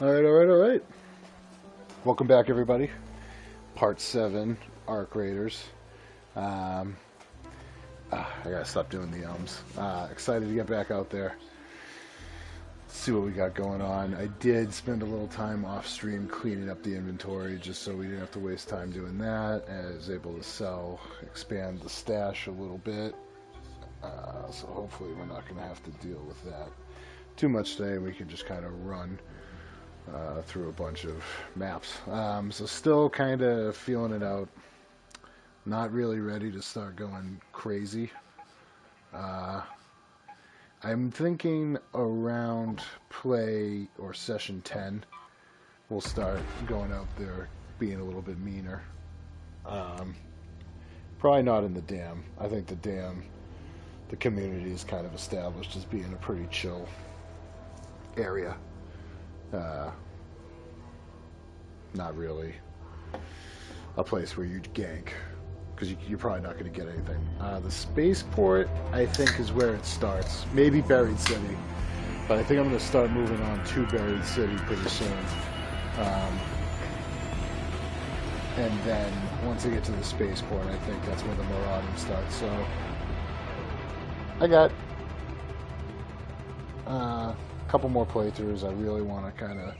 Alright. Welcome back, everybody. Part 7, Arc Raiders. I gotta stop doing the ums. Excited to get back out there. See what we got going on. I did spend a little time off stream cleaning up the inventory just so we didn't have to waste time doing that. I was able to expand the stash a little bit. So hopefully we're not going to have to deal with that too much today. We can just kind of run through a bunch of maps. So still kind of feeling it out. Not really ready to start going crazy. I'm thinking around play or session 10 we'll start going out there being a little bit meaner. Probably not in the dam. I think the dam, the community is kind of established as being a pretty chill area. Not really a place where you'd gank, because you're probably not going to get anything. The spaceport, I think, is where it starts. Maybe Buried City, but I think I'm going to start moving on to Buried City pretty soon. And then once I get to the spaceport, I think that's where the marauding starts. So I got a couple more playthroughs. I really want to kind of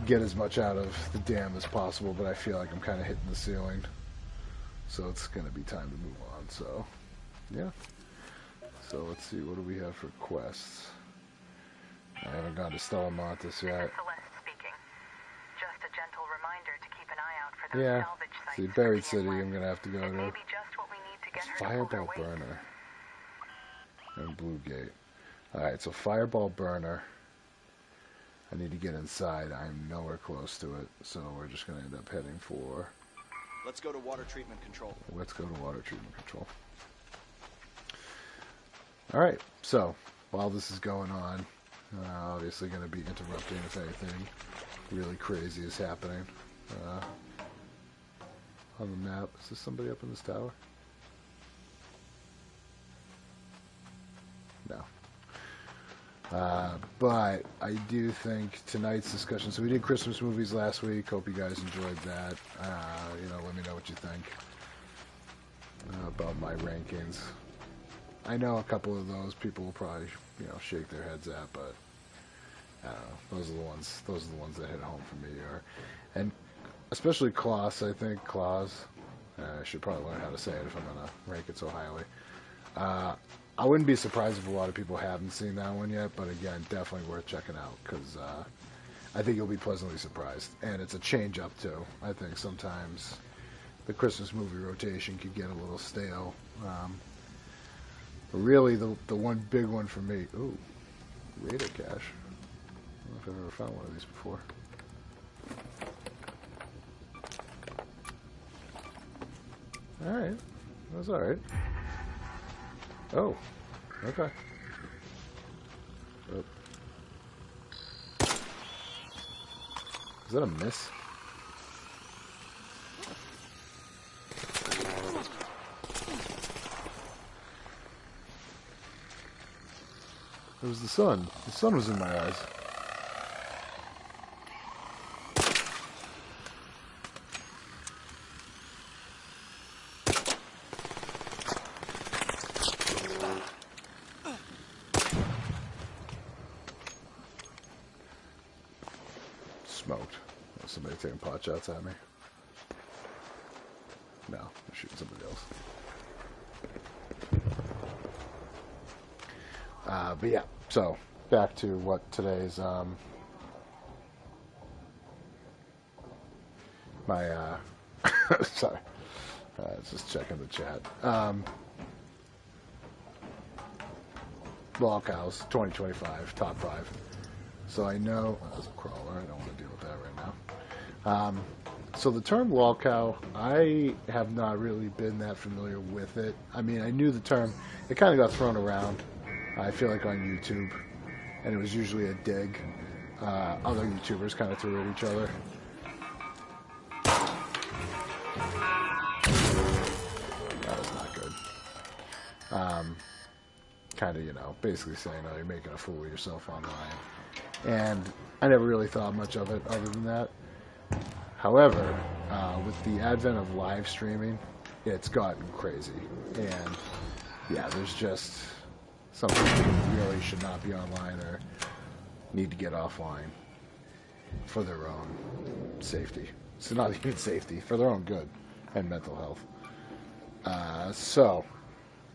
get as much out of the dam as possible, but I feel like I'm kind of hitting the ceiling. So it's going to be time to move on. So, yeah. So let's see, what do we have for quests? I haven't gone to Stella Montes yet. Speaking. Just a gentle reminder to keep an eye out for those Yeah. salvage sites. See, Buried City, I'm going to have to go It may to. be just what we need to get her to Fireball pull her weight. Burner and Blue Gate. Alright, so Fireball Burner. I need to get inside. I'm nowhere close to it, so we're just going to end up heading for... Let's go to water treatment control. Let's go to water treatment control. Alright, so while this is going on, obviously going to be interrupting if anything really crazy is happening on the map. Is there somebody up in this tower? No. But I do think tonight's discussion, so we did Christmas movies last week, hope you guys enjoyed that. Let me know what you think about my rankings. I know a couple of those people will probably, shake their heads at, but I don't know, those are the ones that hit home for me, and especially Klaus. I think Klaus, I should probably learn how to say it if I'm going to rank it so highly. I wouldn't be surprised if a lot of people haven't seen that one yet, but again, definitely worth checking out, because I think you'll be pleasantly surprised. And it's a change up, too. I think sometimes the Christmas movie rotation could get a little stale. But really, the one big one for me... Ooh, Raider Cache. I don't know if I've ever found one of these before. Alright. That was alright. Oh, okay. Oh. Is that a miss? It was the sun. The sun was in my eyes. Smoked. Somebody taking pot shots at me? No, they're shooting somebody else. But yeah, so back to what today's sorry, just checking the chat. LOLCOWs 2025 top 5. So I know that's a crawler. I don't want to deal with that right now. So the term LOLCOW, I have not really been that familiar with it. I mean, I knew the term. It kind of got thrown around, I feel like, on YouTube, and it was usually a dig. Other YouTubers kind of threw at each other. That was not good. kind of, basically saying, oh, you're making a fool of yourself online. And I never really thought much of it other than that. However, with the advent of live streaming, it's gotten crazy. And yeah, there's just some people who really should not be online or need to get offline for their own safety. So not even safety, for their own good and mental health. So,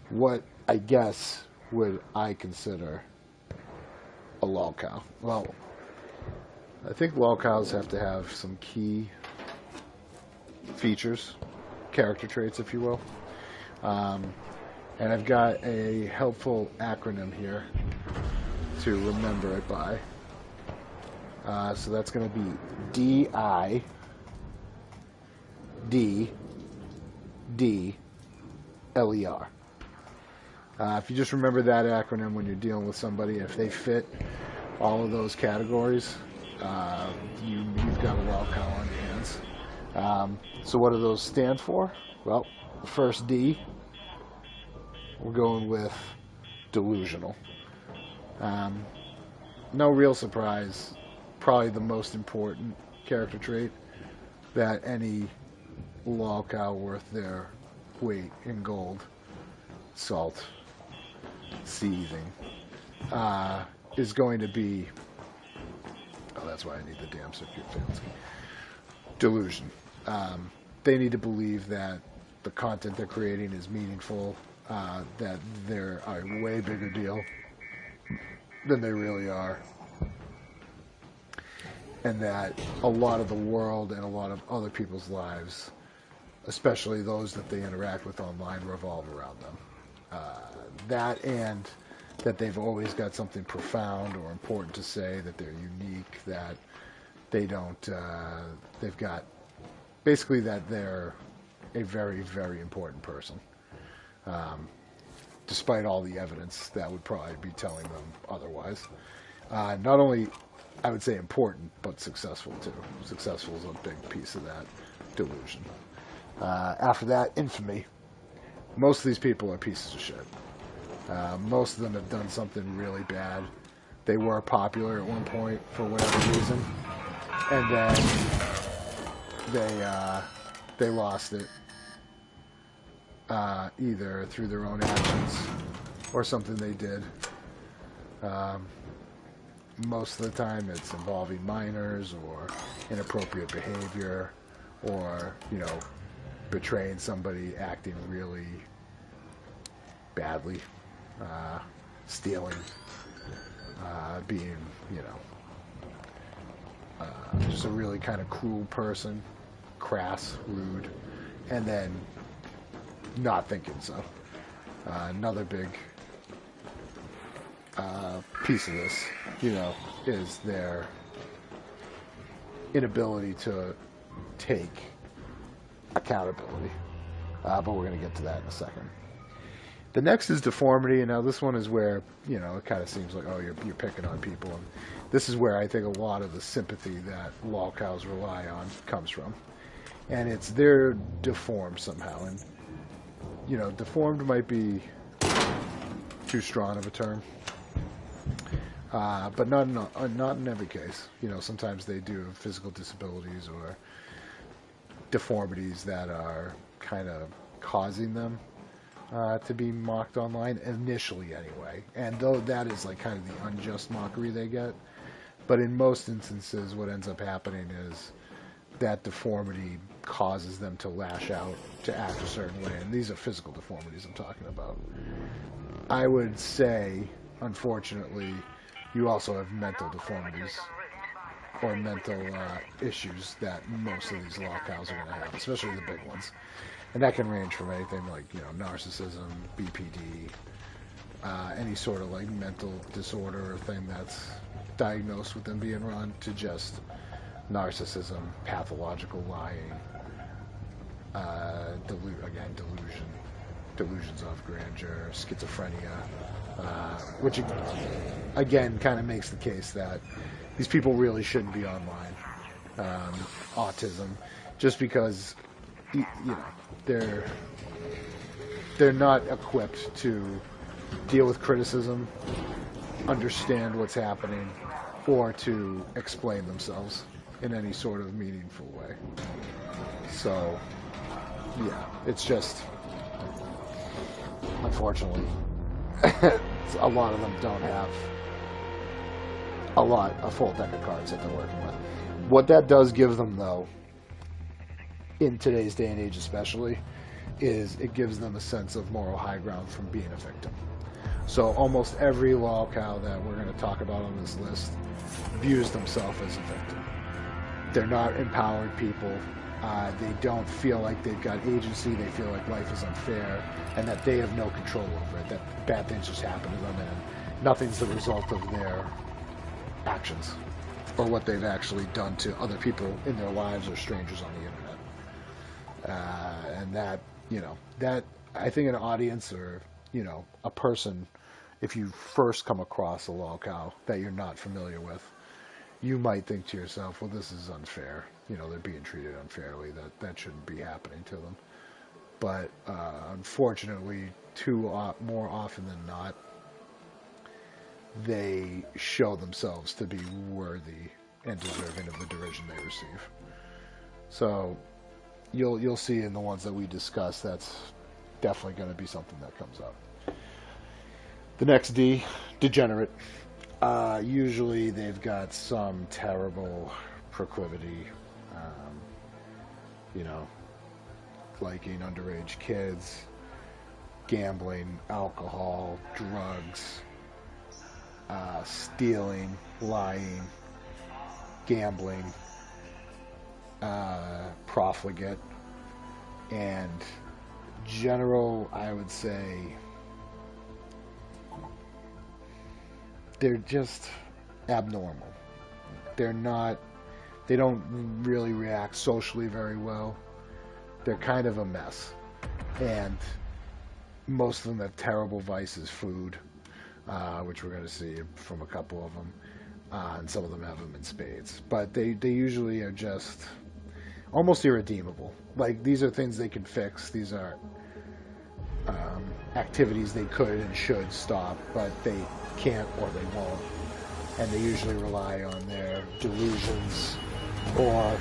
what I guess would I consider a LOLCOW? Well, I think LOLCOWs have to have some key features, character traits, if you will. And I've got a helpful acronym here to remember it by. So that's going to be D.I.D.D.L.E.R. If you just remember that acronym when you're dealing with somebody, if they fit all of those categories, you've got a LOLCOW on your hands. So what do those stand for? Well, the first D, we're going with delusional. No real surprise, probably the most important character trait that any LOLCOW worth their weight in gold, salt, seething, is going to be, oh, that's why I need the damn circuit fails. Delusion. They need to believe that the content they're creating is meaningful, that they're a way bigger deal than they really are, and that a lot of the world and a lot of other people's lives, especially those that they interact with online, revolve around them. That and that they've always got something profound or important to say, that they're unique, that they don't, they've got, basically that they're a very, very important person. Despite all the evidence that would probably be telling them otherwise. Not only, I would say, important, but successful too. Successful is a big piece of that delusion. After that, infamy. Most of these people are pieces of shit. Most of them have done something really bad. They were popular at one point for whatever reason, and then they lost it. Either through their own actions or something they did. Most of the time it's involving minors or inappropriate behavior or, betraying somebody, acting really badly, stealing, being, just a really kind of cruel person, crass, rude, and then not thinking so. Another big piece of this, is their inability to take accountability. But we're going to get to that in a second. The next is deformity, and now this one is where, it kind of seems like, oh, you're picking on people. And this is where I think a lot of the sympathy that LOLCOWs rely on comes from. And it's they're deformed somehow. And deformed might be too strong of a term, but not in every case. Sometimes they do have physical disabilities or deformities that are kind of causing them to be mocked online, initially anyway. And though that is like kind of the unjust mockery they get, but in most instances what ends up happening is that deformity causes them to lash out, to act a certain way. And these are physical deformities I'm talking about. I would say, unfortunately, you also have mental deformities or mental issues that most of these LOLCOWs are going to have, especially the big ones. And that can range from anything like, narcissism, BPD, any sort of like mental disorder or thing that's diagnosed with them being run, to just narcissism, pathological lying, delusion, delusions of grandeur, schizophrenia, which again kind of makes the case that these people really shouldn't be online. Autism, just because they're not equipped to deal with criticism, understand what's happening, or to explain themselves in any sort of meaningful way. So, yeah, it's just, unfortunately, a lot of them don't have a full deck of cards that they're working with. What that does give them, though, in today's day and age especially, is it gives them a sense of moral high ground from being a victim. So almost every LOLCOW that we're going to talk about on this list views themselves as a victim. They're not empowered people. They don't feel like they've got agency. They feel like life is unfair and that they have no control over it, that bad things just happen to them and nothing's the result of their actions or what they've actually done to other people in their lives or strangers on the internet. And that, that I think an audience or, a person, if you first come across a LOLCOW that you're not familiar with, you might think to yourself, well, this is unfair. They're being treated unfairly. That shouldn't be happening to them. But unfortunately, more often than not, they show themselves to be worthy and deserving of the derision they receive. So you'll see in the ones that we discuss, that's definitely going to be something that comes up. The next D, Degenerate. Usually they've got some terrible proclivity, liking underage kids, gambling, alcohol, drugs, stealing, lying, gambling, profligate, and general, I would say, they're just abnormal. They don't really react socially very well. They're kind of a mess. And most of them have terrible vices, food, which we're going to see from a couple of them. And some of them have them in spades. But they usually are just almost irredeemable. Like, these are things they can fix. These are activities they could and should stop, but they can't or they won't. And they usually rely on their delusions, or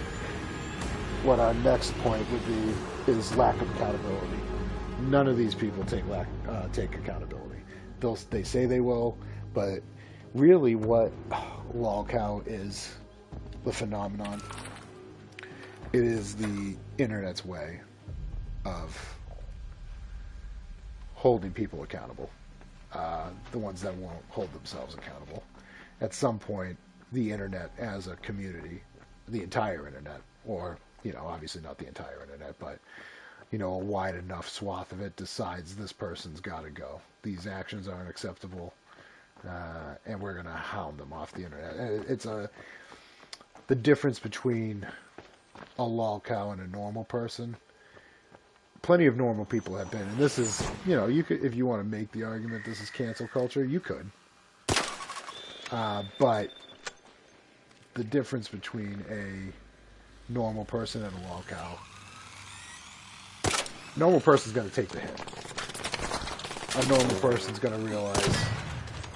what our next point would be is lack of accountability. None of these people take accountability. They say they will, but really what LOLCOW is, the phenomenon, it is the internet's way of holding people accountable. The ones that won't hold themselves accountable. At some point, the internet as a community, the entire internet, or, obviously not the entire internet, but, a wide enough swath of it decides this person's got to go. These actions aren't acceptable, and we're going to hound them off the internet. It's the difference between a LOLCOW and a normal person. Plenty of normal people have been, and this is, you could, if you want to make the argument this is cancel culture, you could. But the difference between a normal person and a LOLCOW, normal person's going to take the hit. A normal person's going to realize,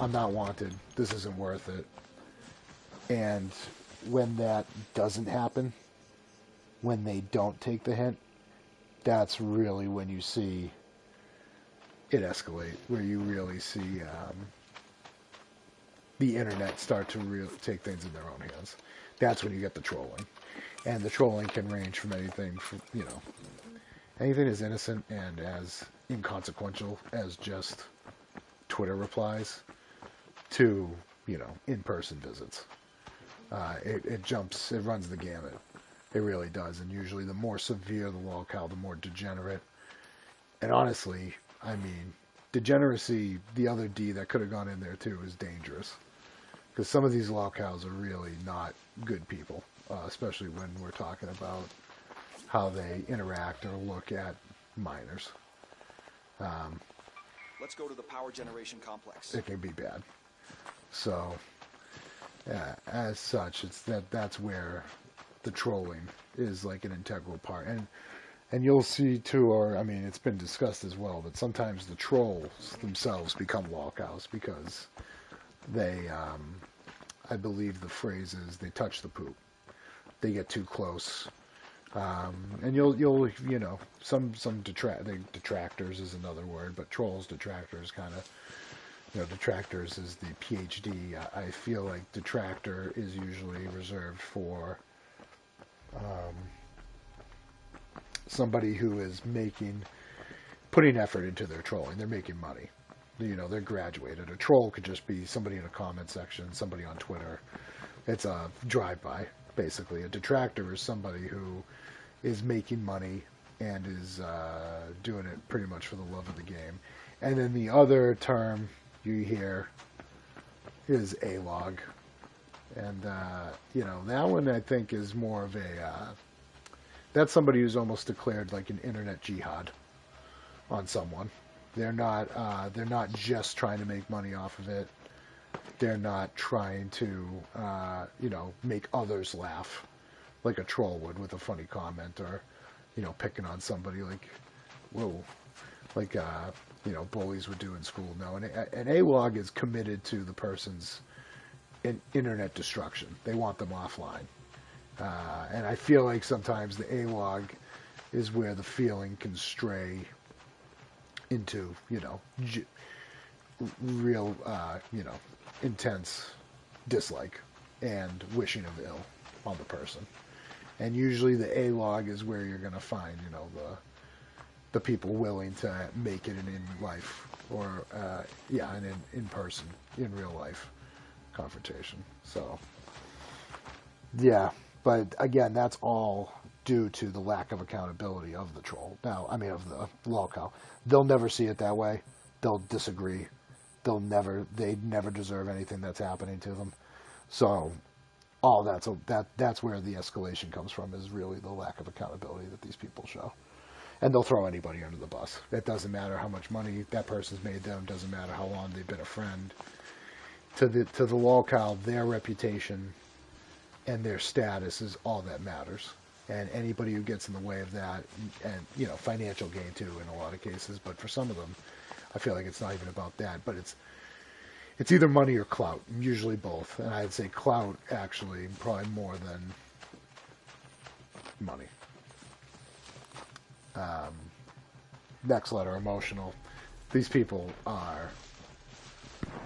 I'm not wanted, this isn't worth it. And when that doesn't happen, when they don't take the hint, that's really when you see it escalate, where you really see the internet start to take things in their own hands. That's when you get the trolling. And the trolling can range from anything from, anything as innocent and as inconsequential as just Twitter replies to, in-person visits. It runs the gamut. It really does. And usually the more severe the LOLCOW, the more degenerate. And honestly, Degeneracy, the other D that could have gone in there too, is dangerous. Because some of these LOLCOWs are really not good people, especially when we're talking about how they interact or look at minors. Let's go to the power generation complex. It can be bad. So, as such, that's where the trolling is like an integral part. And And you'll see too, or I mean, it's been discussed as well, that sometimes the trolls themselves become LOLCOWs because they, I believe the phrase is, they touch the poop. They get too close. And you'll you know, some detractors is another word, but trolls, detractors, kind of, you know, detractors is the PhD. I feel like detractor is usually reserved for somebody who is putting effort into their trolling. They're making money. You know, they're graduated. A troll could just be somebody in a comment section, somebody on Twitter. It's a drive-by, basically. A detractor is somebody who is making money and is doing it pretty much for the love of the game. And then the other term you hear is A-log. And, you know, that one I think is more of a... that's somebody who's almost declared like an internet jihad on someone. They're not just trying to make money off of it. They're not trying to, you know, make others laugh like a troll would with a funny comment, or, you know, picking on somebody like, whoa, like, you know, bullies would do in school. No, an A-log is committed to the person's internet destruction. They want them offline. And I feel like sometimes the A-log is where the feeling can stray into, you know, real, you know, intense dislike and wishing of ill on the person. And usually the A-log is where you're going to find, you know, the people willing to make it in life, or, yeah, and in person, in real life confrontation. So, yeah, but again, that's all due to the lack of accountability of the troll. Now, I mean, of the LOLCOW. They'll never see it that way. They'll disagree. They never deserve anything that's happening to them. So, all that's where the escalation comes from, is really the lack of accountability that these people show. And they'll throw anybody under the bus. It doesn't matter how much money that person's made them. Doesn't matter how long they've been a friend. To the LOLCOW, their reputation and their status is all that matters. And anybody who gets in the way of that, and, you know, financial gain too in a lot of cases, but for some of them, I feel like it's not even about that. But it's either money or clout, usually both. And I'd say clout actually probably more than money. Next letter, emotional. These people are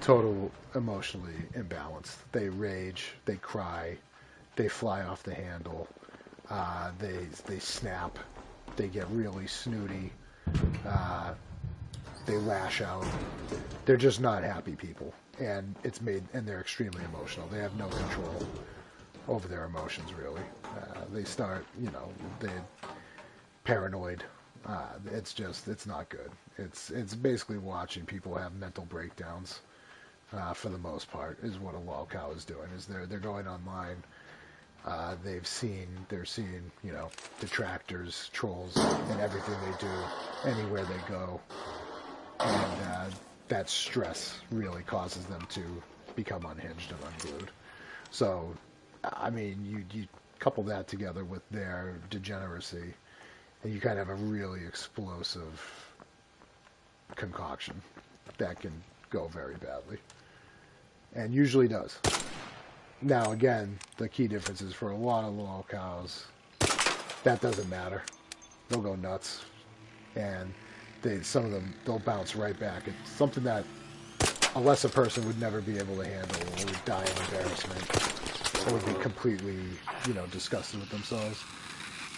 total emotionally imbalanced. They rage, they cry, they fly off the handle, they snap, they get really snooty, they lash out. They're just not happy people, and they're extremely emotional. They have no control over their emotions, really. They start, you know, they're paranoid. It's not good. It's basically watching people have mental breakdowns. For the most part, is what a LOLCOW is doing. Is they're going online. They're seeing, you know, detractors, trolls, and everything they do, anywhere they go, and that stress really causes them to become unhinged and unglued. So, I mean, you couple that together with their degeneracy, and you kind of have a really explosive concoction that can go very badly. And usually does. Now, again, the key difference is for a lot of LOLCOWs, that doesn't matter. They'll go nuts. And some of them, they'll bounce right back. It's something that a lesser person would never be able to handle, or would die of embarrassment, or would be completely, you know, disgusted with themselves.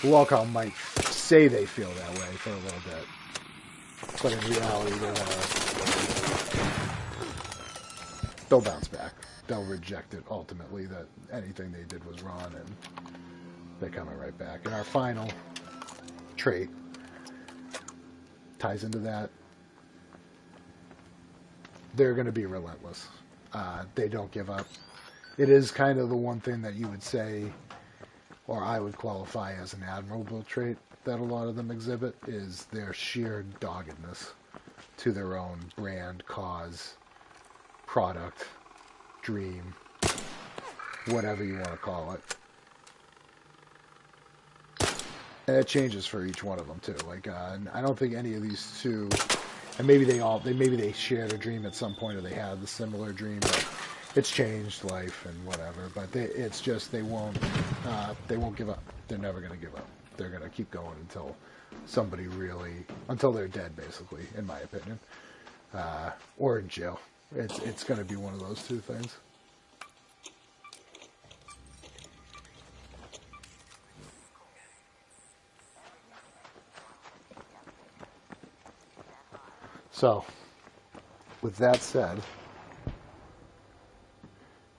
The LOLCOW might say they feel that way for a little bit, but in reality, they'll bounce back. They'll reject it ultimately, that anything they did was wrong, and they're coming right back. And our final trait ties into that. They're going to be relentless. They don't give up. It is kind of the one thing that you would say, or I would qualify as an admirable trait that a lot of them exhibit, is their sheer doggedness to their own brand, cause, product, dream, whatever you want to call it. And it changes for each one of them too. Like I don't think any of these two, and maybe they shared a dream at some point, or they had the similar dream, but it's changed life and whatever. But it's just they won't give up. They're never going to give up. They're going to keep going until they're dead, basically, in my opinion, or in jail. It's going to be one of those two things. So, with that said,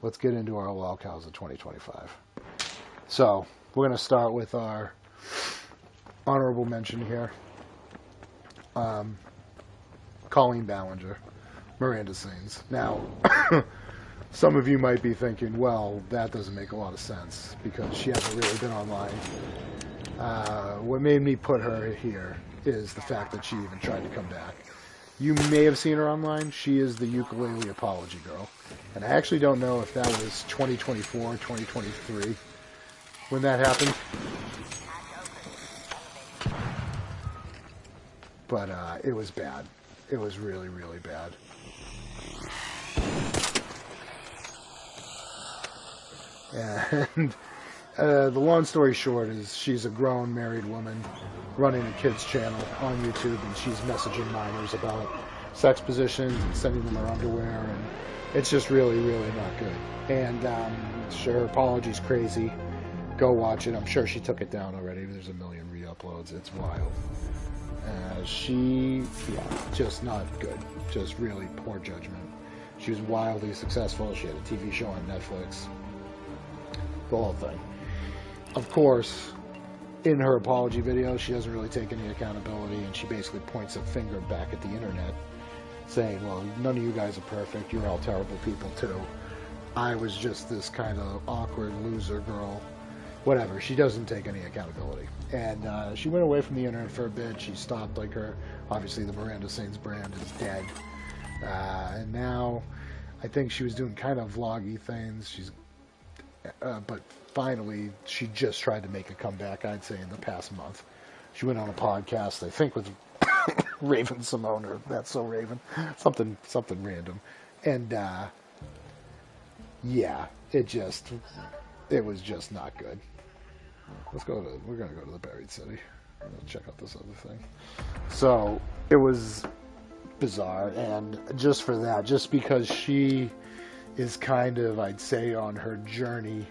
let's get into our LOLCOWs of 2025. So, we're going to start with our honorable mention here. Colleen Ballinger, Miranda Sings. Now, some of you might be thinking, well, that doesn't make a lot of sense because she hasn't really been online. What made me put her here is the fact that she even tried to come back. You may have seen her online. She is the ukulele apology girl. And I actually don't know if that was 2024, 2023 when that happened. But it was bad. It was really, really bad. And the long story short is she's a grown married woman running a kids channel on YouTube, and she's messaging minors about sex positions and sending them her underwear, and it's just really, really not good. And her apology's crazy. Go watch it. I'm sure she took it down already. There's a million re-uploads. It's wild. Just not good. Just really poor judgment. She was wildly successful. She had a TV show on Netflix. The whole thing. Of course, in her apology video, she doesn't really take any accountability, and she basically points a finger back at the internet, saying, well, none of you guys are perfect. You're all terrible people, too. I was just this kind of awkward loser girl. Whatever. She doesn't take any accountability. And she went away from the internet for a bit. She stopped, obviously the Miranda Sings brand is dead. And now, I think she was doing kind of vloggy things. But finally, she just tried to make a comeback, I'd say, in the past month. She went on a podcast, I think, with Raven Simone, or That's So Raven. Something random. And, it was just not good. We're going to go to the Buried City. Check out this other thing. So, it was bizarre, and just for that, just because she is kind of, I'd say, on her journey,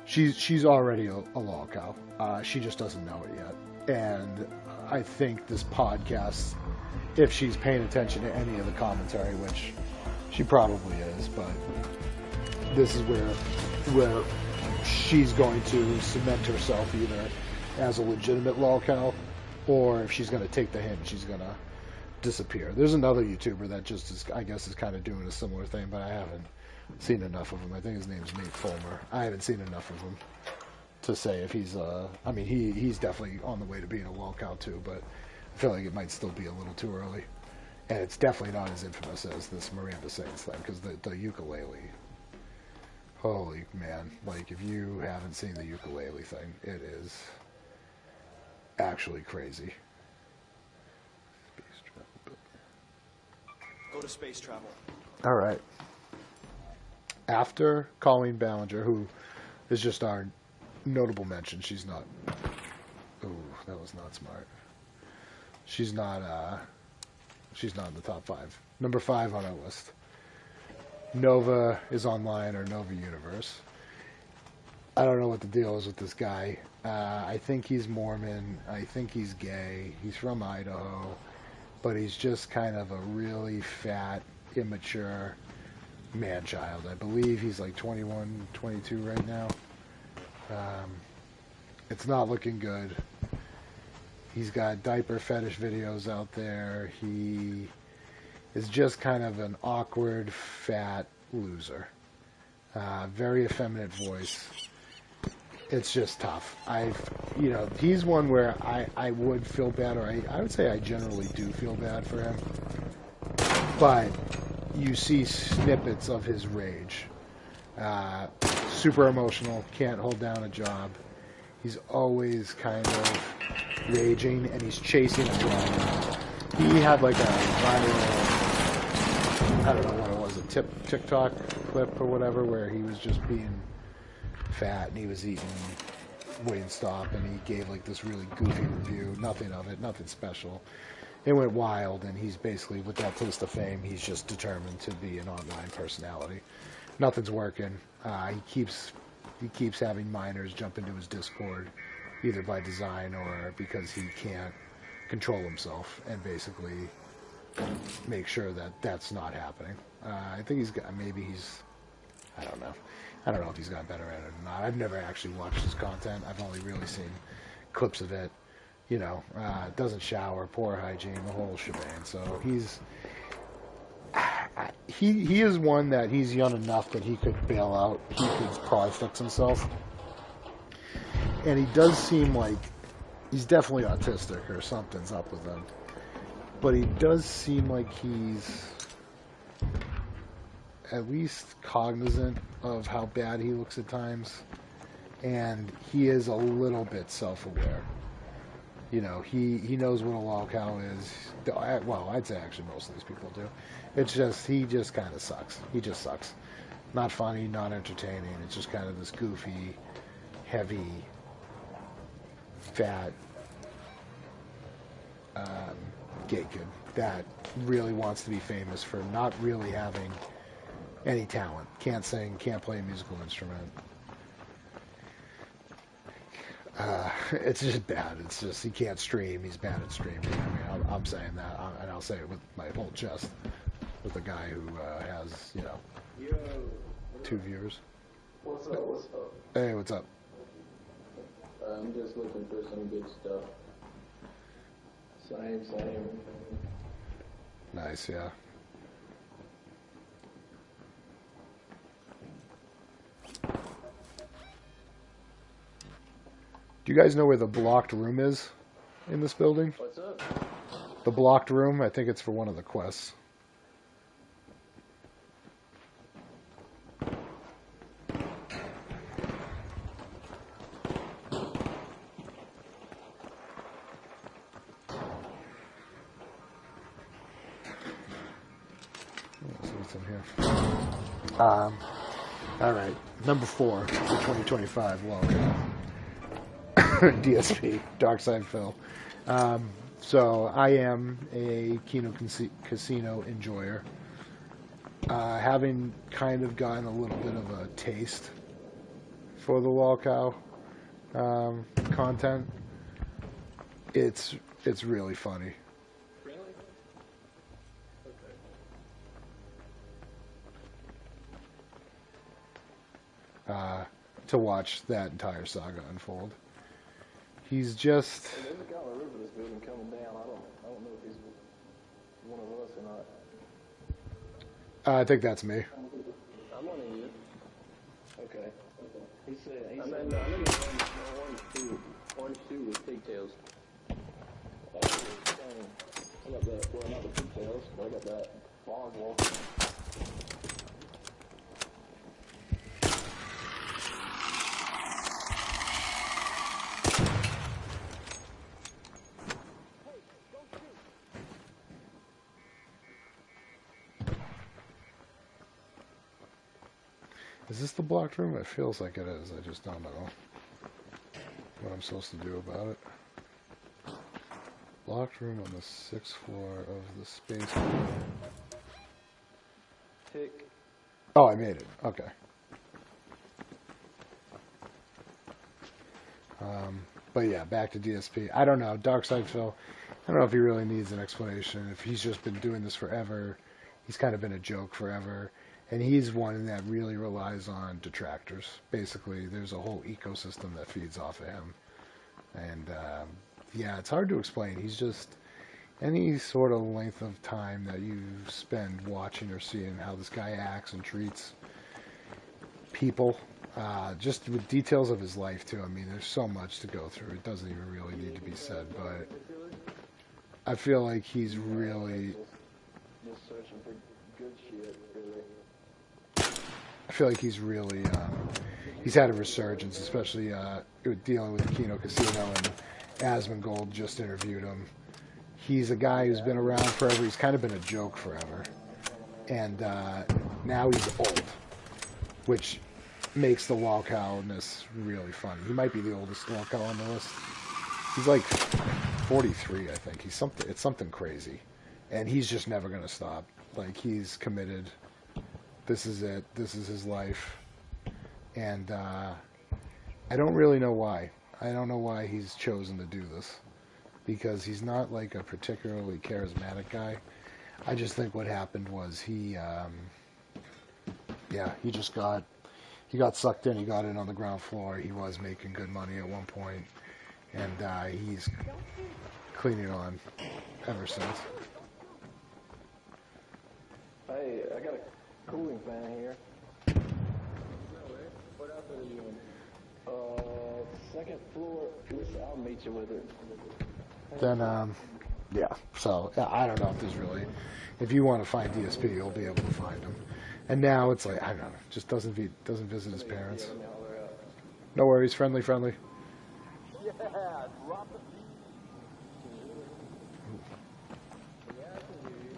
she's already a LOLCOW. She just doesn't know it yet. And I think this podcast, if she's paying attention to any of the commentary, which she probably is, but this is where she's going to cement herself either as a legitimate LOLCOW, or if she's going to take the hint, she's going to disappear. There's another YouTuber that just is kind of doing a similar thing, but I haven't seen enough of him. I think his name's Nate Fulmer. I haven't seen enough of him to say if he's he's definitely on the way to being a LOLCOW too, but I feel like it might still be a little too early. And it's definitely not as infamous as this Miranda Sings thing, because the ukulele, holy man, if you haven't seen the ukulele thing, it is actually crazy. Go to space travel. All right. After Colleen Ballinger, who is just our notable mention, she's not. Ooh, that was not smart. She's not in the top 5. Number 5 on our list. Nova is online, or Nova Universe. I don't know what the deal is with this guy. I think he's Mormon. I think he's gay. He's from Idaho. But he's just kind of a really fat, immature man-child. I believe he's 21, 22 right now. It's not looking good. He's got diaper fetish videos out there. He is just kind of an awkward, fat loser. Very effeminate voice. It's just tough. He's one where I would feel bad, or I would say I generally do feel bad for him. But you see snippets of his rage. Super emotional, can't hold down a job. He's always kind of raging, and he's chasing a dragon. He had like a viral, I don't know what it was, a TikTok clip or whatever, where he was just being fat and he was eating Wingstop, and he gave like this really goofy review. Nothing of it, nothing special. It went wild, and he's basically, with that taste of fame, he's just determined to be an online personality. Nothing's working. He keeps having minors jump into his Discord, either by design or because he can't control himself, and basically make sure that that's not happening. I think he's got, I don't know. I don't know if he's got better at it or not. I've never actually watched his content. I've only really seen clips of it. You know, doesn't shower, poor hygiene, the whole shebang. So he is one that he's young enough that he could bail out. He could probably fix himself. And he does seem like he's definitely autistic or something's up with him. But he does seem like he's at least cognizant of how bad he looks at times. And he is a little bit self-aware. You know, he knows what a LOLCOW is. Well, I'd say actually most of these people do. It's just, he just kind of sucks. He just sucks. Not funny, not entertaining. It's just kind of this goofy, heavy, fat gay kid that really wants to be famous for not really having any talent. Can't sing, can't play a musical instrument. It's just bad. It's just, he can't stream. He's bad at streaming. I mean, I'm saying that, and I'll say it with my whole chest, with a guy who has, you know, 2 viewers. What's up? What's up? Hey, what's up? I'm just looking for some good stuff. Same. Nice, yeah. Do you guys know where the blocked room is in this building? What's up? The blocked room, I think it's for one of the quests. Let's see what's in here. All right, number 4 for 2025. Welcome. DSP, Dark Side Phil. So I am a Kino Casino enjoyer. Having kind of gotten a little bit of a taste for the LOLCOW content, it's really funny. Really? Okay. To watch that entire saga unfold. He's just. There's a guy on the roof of this building coming down. I don't know if he's one of us or not. I think that's me. I'm one of you. Okay. He said I'm in the orange suit with pigtails. I got that, well, not the pigtails, but I got that long wall. Is this the blocked room? It feels like it is. I just don't know what I'm supposed to do about it. Blocked room on the 6th floor of the space. Tick. Oh, I made it. Okay. But yeah, back to DSP. I don't know. Darkside Phil, I don't know if he really needs an explanation. If he's just been doing this forever, he's kind of been a joke forever. And he's one that really relies on detractors. Basically, there's a whole ecosystem that feeds off of him. And, yeah, it's hard to explain. He's just, any sort of length of time that you spend watching or seeing how this guy acts and treats people, just with details of his life, too. I mean, there's so much to go through. It doesn't even really need to be said, but I feel like he's really... Just searching for good shit, really. I feel like he's really, he's had a resurgence, especially dealing with the Kino Casino, and Asmongold just interviewed him. He's a guy who's been around forever. He's kind of been a joke forever. And now he's old, which makes the LOLCOW-ness really funny. He might be the oldest LOLCOW on the list. He's like 43, I think. It's something crazy. And he's just never going to stop. Like, he's committed. This is it. This is his life. And I don't really know why. I don't know why he's chosen to do this. Because he's not like a particularly charismatic guy. I just think what happened was he got sucked in. He got in on the ground floor. He was making good money at one point. And he's cleaning on ever since. Hey, I got a cooling fan here. What else are you doing? Second floor. I'll meet you with it. Then, yeah. So I don't know if there's really, if you want to find DSP, you'll be able to find him. And now it's like, I don't know, just doesn't visit his parents. No worries, friendly. Yeah, drop the beat. Yeah, I can hear you.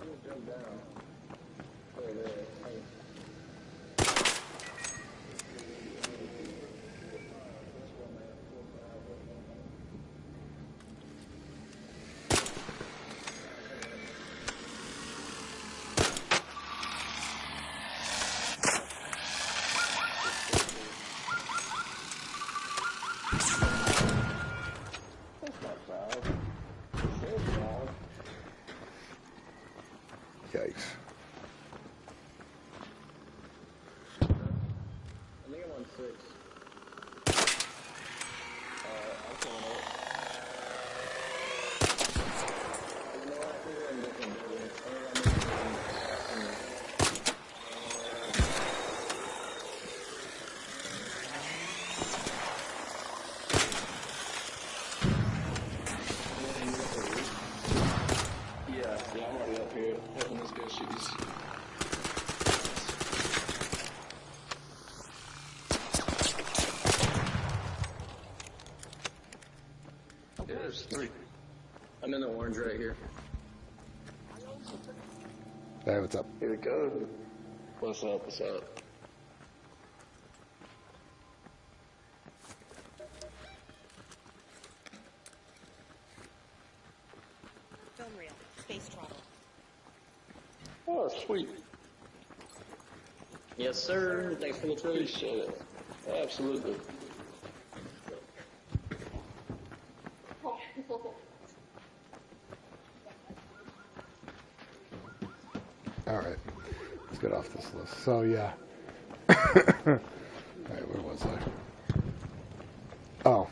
You jump down. There. Hey. Yikes. I think I'm on 6. I'm coming up. You know what? I think we're in different buildings. Yeah, I'm already up here. Helping this guy shoot these. Yeah, there's 3. I'm in the orange right here. Hey, what's up? Here we go. What's up? Film reel. Space travel. Oh, sweet. Yes, sir. Thanks for the trade. Appreciate it. Absolutely. All right, let's get off this list. So yeah. All right, where was I? Oh,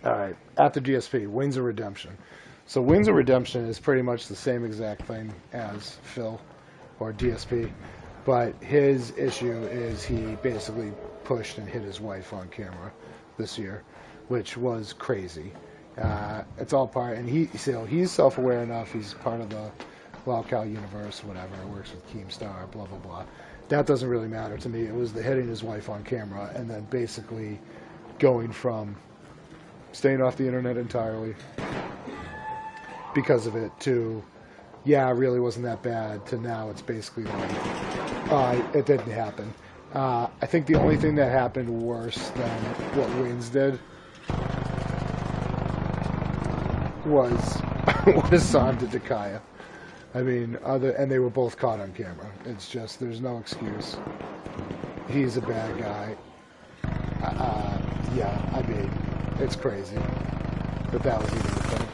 all right. After DSP, Wings of Redemption. So Wings of Redemption is pretty much the same exact thing as Phil or DSP, but his issue is he basically pushed and hit his wife on camera this year, which was crazy. It's all part, and he's self-aware enough. He's part of the LOLCOW universe, whatever. Works with Keemstar, blah blah blah. That doesn't really matter to me. It was the hitting his wife on camera, and then basically going from staying off the internet entirely because of it to, yeah, it really wasn't that bad, to now it's basically like, it didn't happen. I think the only thing that happened worse than what Wins did was what Hassan did to Kaya. I mean, and they were both caught on camera. It's just, there's no excuse. He's a bad guy. Yeah, I mean, it's crazy. But that was even the thing.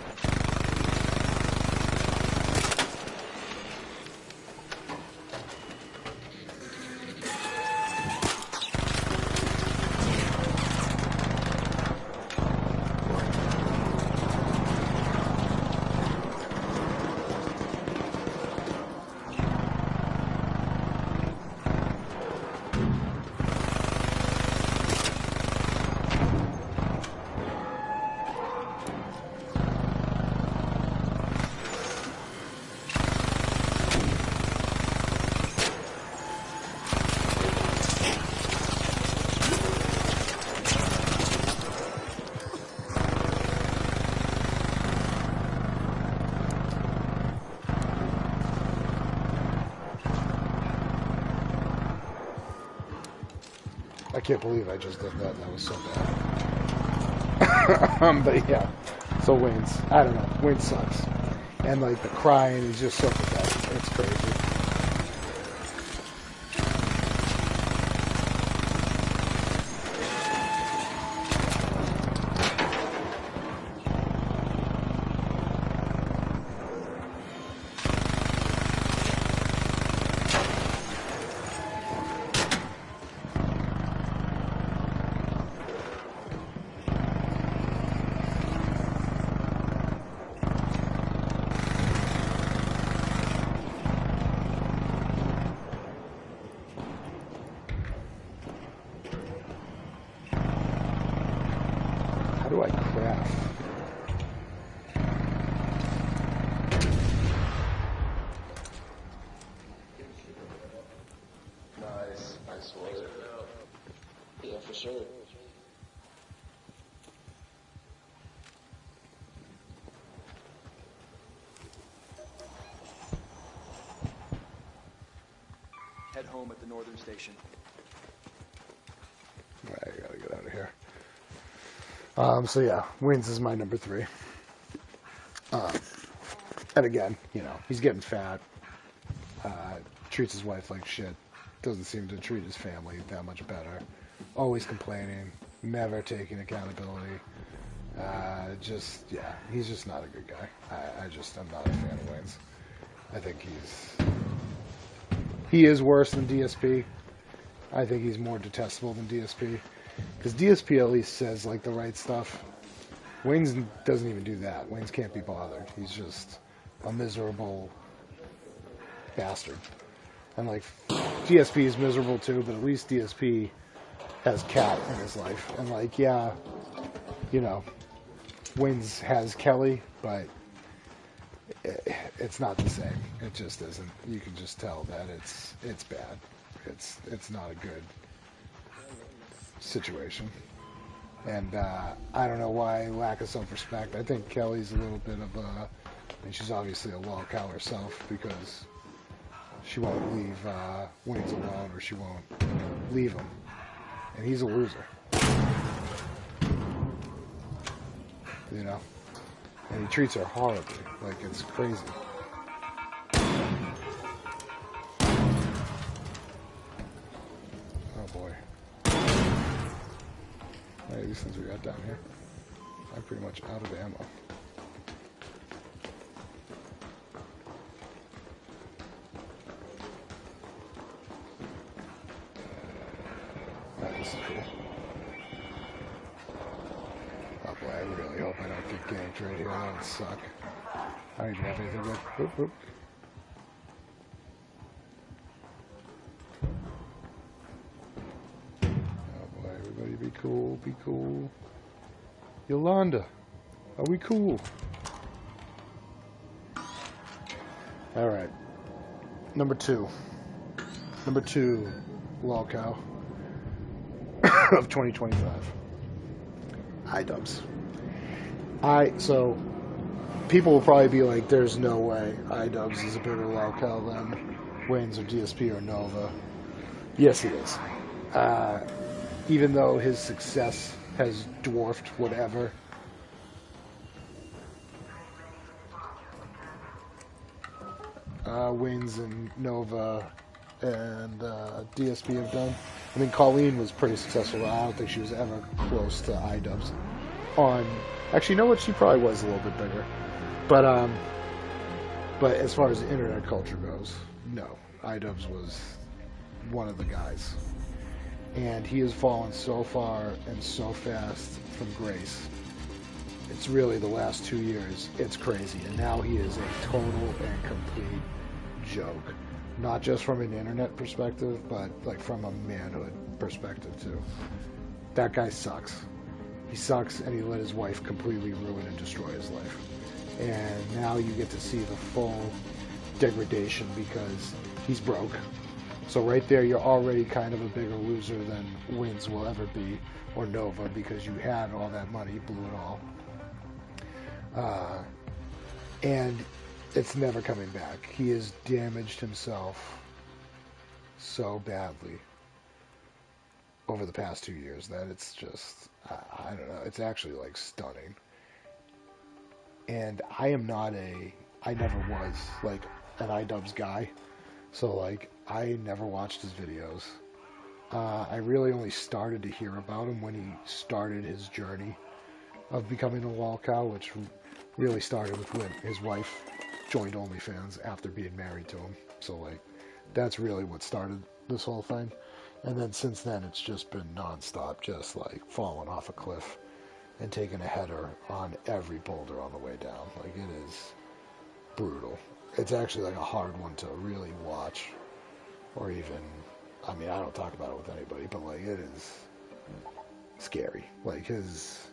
I can't believe I just did that. That was so bad. But yeah, so Wayne's, I don't know, Wayne sucks. And like the crying is just so pathetic. It's crazy. How do I craft? Nice. Nice work. Yeah, for sure. Head home at the northern station. I gotta get out of here. So yeah, Wins is my number 3. And again, you know, he's getting fat. Treats his wife like shit. Doesn't seem to treat his family that much better. Always complaining. Never taking accountability. Yeah, he's just not a good guy. I'm not a fan of Wayne's. I think he is worse than DSP. I think he's more detestable than DSP. Because DSP at least says, like, the right stuff. Wayne's doesn't even do that. Wayne's can't be bothered. He's just a miserable bastard. And, like, DSP is miserable too, but at least DSP has Kat in his life. And, like, yeah, you know, Wayne's has Kelly, but it's not the same. It just isn't. You can just tell that it's bad. It's not a good situation. And I don't know why lack of self-respect. I think Kelly's a little bit of a, and she's obviously a LOLCOW herself because she won't leave Wayne's alone, or she won't leave him. And he's a loser. You know? And he treats her horribly. Like, it's crazy. Oh boy. Hey, these things we got down here. I'm pretty much out of ammo. This is cool. Oh boy, I really hope I don't get ganked right here. That would suck. I don't even have anything good. Whoop, whoop. Oh boy, everybody be cool, be cool. Yolanda, are we cool? Alright. Number 2. Number 2, LOLCOW of 2025. I-dubs. So, people will probably be like, there's no way I-dubs is a bigger LOLCOW than Wayne's or DSP or Nova. Yes, he is. Even though his success has dwarfed whatever Wayne's and Nova and DSP have done. I mean, Colleen was pretty successful. I don't think she was ever close to I-dubs. Actually, you know what? She probably was a little bit bigger. But as far as the internet culture goes, no. I-dubs was one of the guys. And he has fallen so far and so fast from grace. It's really the last 2 years. It's crazy. And now he is a total and complete joke. Not just from an internet perspective, but like from a manhood perspective too. That guy sucks. He sucks, and he let his wife completely ruin and destroy his life. And now you get to see the full degradation because he's broke. So right there, you're already kind of a bigger loser than Wins will ever be, or Nova, because you had all that money, blew it all. And it's never coming back. He has damaged himself so badly. over the past 2 years that it's just, I don't know, it's actually like stunning. And I never was like an iDubbbz guy, so like I never watched his videos. I really only started to hear about him when he started his journey of becoming a LOLCOW, which really started with when his wife joined OnlyFans after being married to him. So like that's really what started this whole thing. And then since then it's just been nonstop, just like falling off a cliff and taking a header on every boulder on the way down. Like it is brutal. It's actually like a hard one to really watch, or even, I mean, I don't talk about it with anybody, but like it is scary. Like his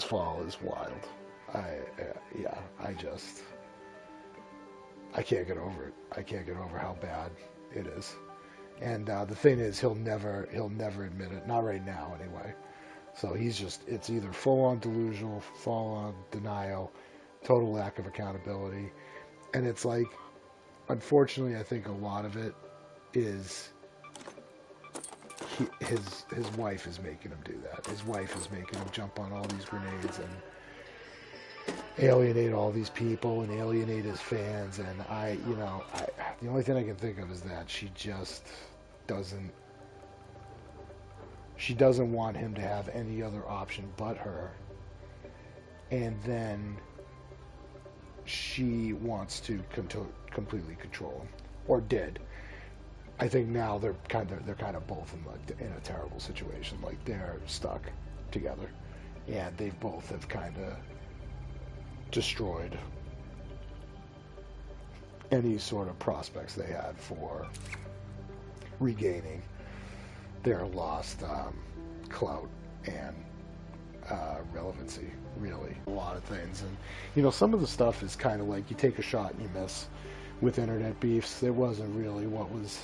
fall is wild. I can't get over it. I can't get over how bad it is. And the thing is, he'll never admit it. Not right now, anyway. So he's just, it's either full-on delusional, full-on denial, total lack of accountability. And it's like, unfortunately, I think a lot of it is his wife is making him do that. His wife is making him jump on all these grenades and alienate all these people and alienate his fans. And the only thing I can think of is that she just doesn't want him to have any other option but her. And then she wants to completely control him, or did. I think now they're kind of both in a terrible situation. Like they're stuck together, and they both have kind of destroyed any sort of prospects they had for regaining their lost clout and relevancy. Really, a lot of things. And some of the stuff is kind of like you take a shot and you miss with internet beefs. There wasn't really what was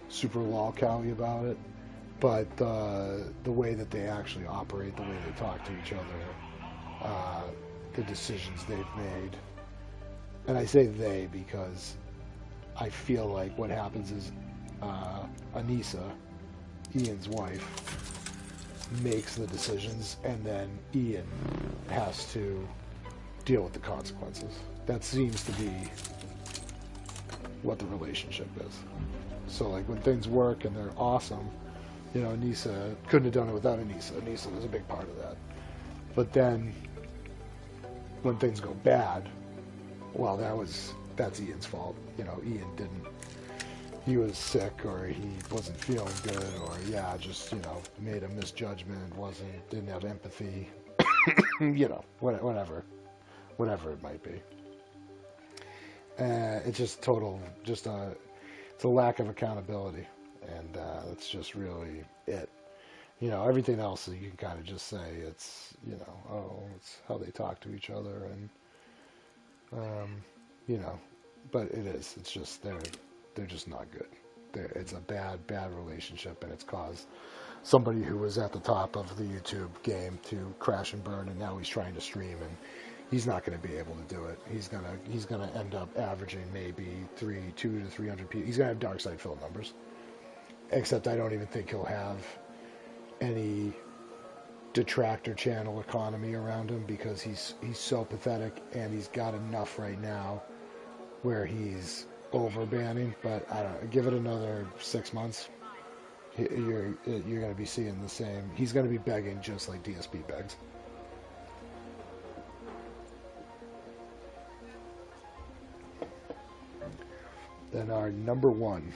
super LOLCOW-y about it, but the way that they actually operate, the way they talk to each other, the decisions they've made. And I say they because I feel like what happens is Anissa, Ian's wife, makes the decisions, and then Ian has to deal with the consequences. That seems to be what the relationship is. So like when things work and they're awesome, Anissa couldn't have done it without Anissa. Anissa was a big part of that. But then when things go bad, well, that's Ian's fault. Ian didn't. He was sick, or he wasn't feeling good, or just made a misjudgment, didn't have empathy, whatever it might be. It's just it's a lack of accountability, and that's just really it. Everything else you can kind of just say it's it's how they talk to each other, and but it's just they're just not good. It's a bad relationship, and it's caused somebody who was at the top of the YouTube game to crash and burn, and now he's trying to stream, and he's not going to be able to do it. He's gonna end up averaging maybe 200 to 300 people. He's gonna have dark side fill numbers, except I don't even think he'll have any detractor channel economy around him, because he's so pathetic, and he's got enough right now where he's over banning. But I don't know, give it another 6 months, you're going to be seeing the same. He's going to be begging just like DSP begs. Then our number one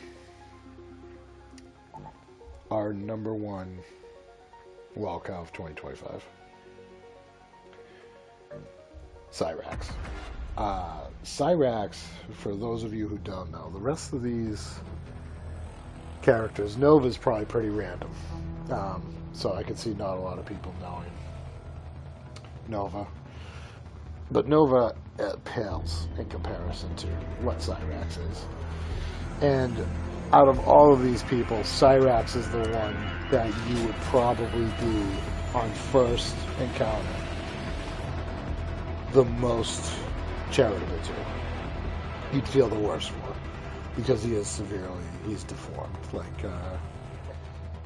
LOLCOW of 2025, Cyrax. Cyrax, for those of you who don't know, the rest of these characters, Nova's probably pretty random, so I can see not a lot of people knowing Nova, but Nova pales in comparison to what Cyrax is. And out of all of these people, Cyrax is the one that you would probably be, on first encounter, the most charitable to. You'd feel the worst for, because he's deformed. Like,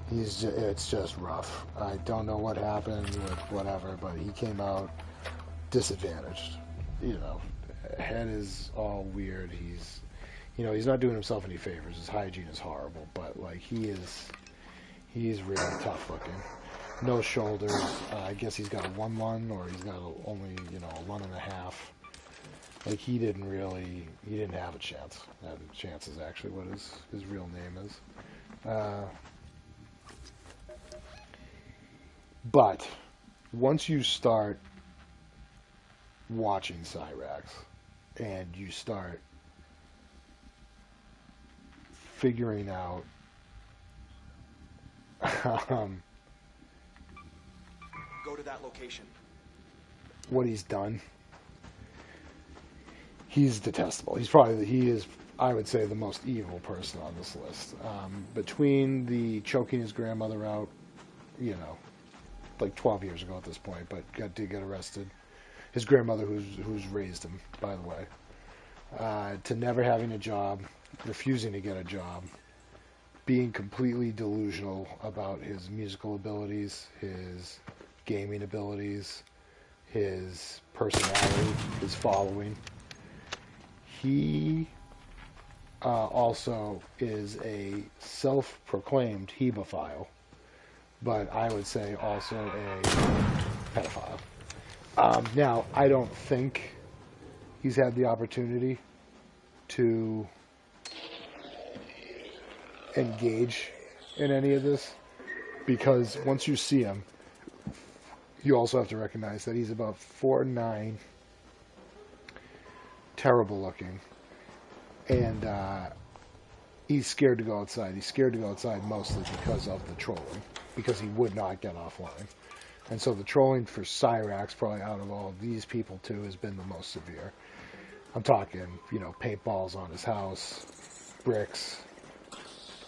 It's just rough. I don't know what happened with whatever, but he came out disadvantaged. You know, head is all weird. He's not doing himself any favors. His hygiene is horrible, but like he's really tough looking. No shoulders. I guess he's got a 1 lung, or he's got only a lung and a half. Like he didn't have a chance. And Chance is actually what his real name is. But once you start watching Cyrax and you start figuring out Go to that location. what he's done, he's detestable. He is, I would say, the most evil person on this list. Between the choking his grandmother out, like 12 years ago at this point, but did get arrested. His grandmother, who's raised him, by the way, to never having a job, refusing to get a job, being completely delusional about his musical abilities, his gaming abilities, his personality, his following. He also is a self-proclaimed hemophile, but I would say also a pedophile. Now, I don't think he's had the opportunity to engage in any of this, because once you see him, you also have to recognize that he's about 4'9", terrible looking, and he's scared to go outside. He's scared to go outside mostly because of the trolling, because he would not get offline. And so the trolling for Cyrax, probably out of all of these people too, has been the most severe. I'm talking, paintballs on his house, bricks,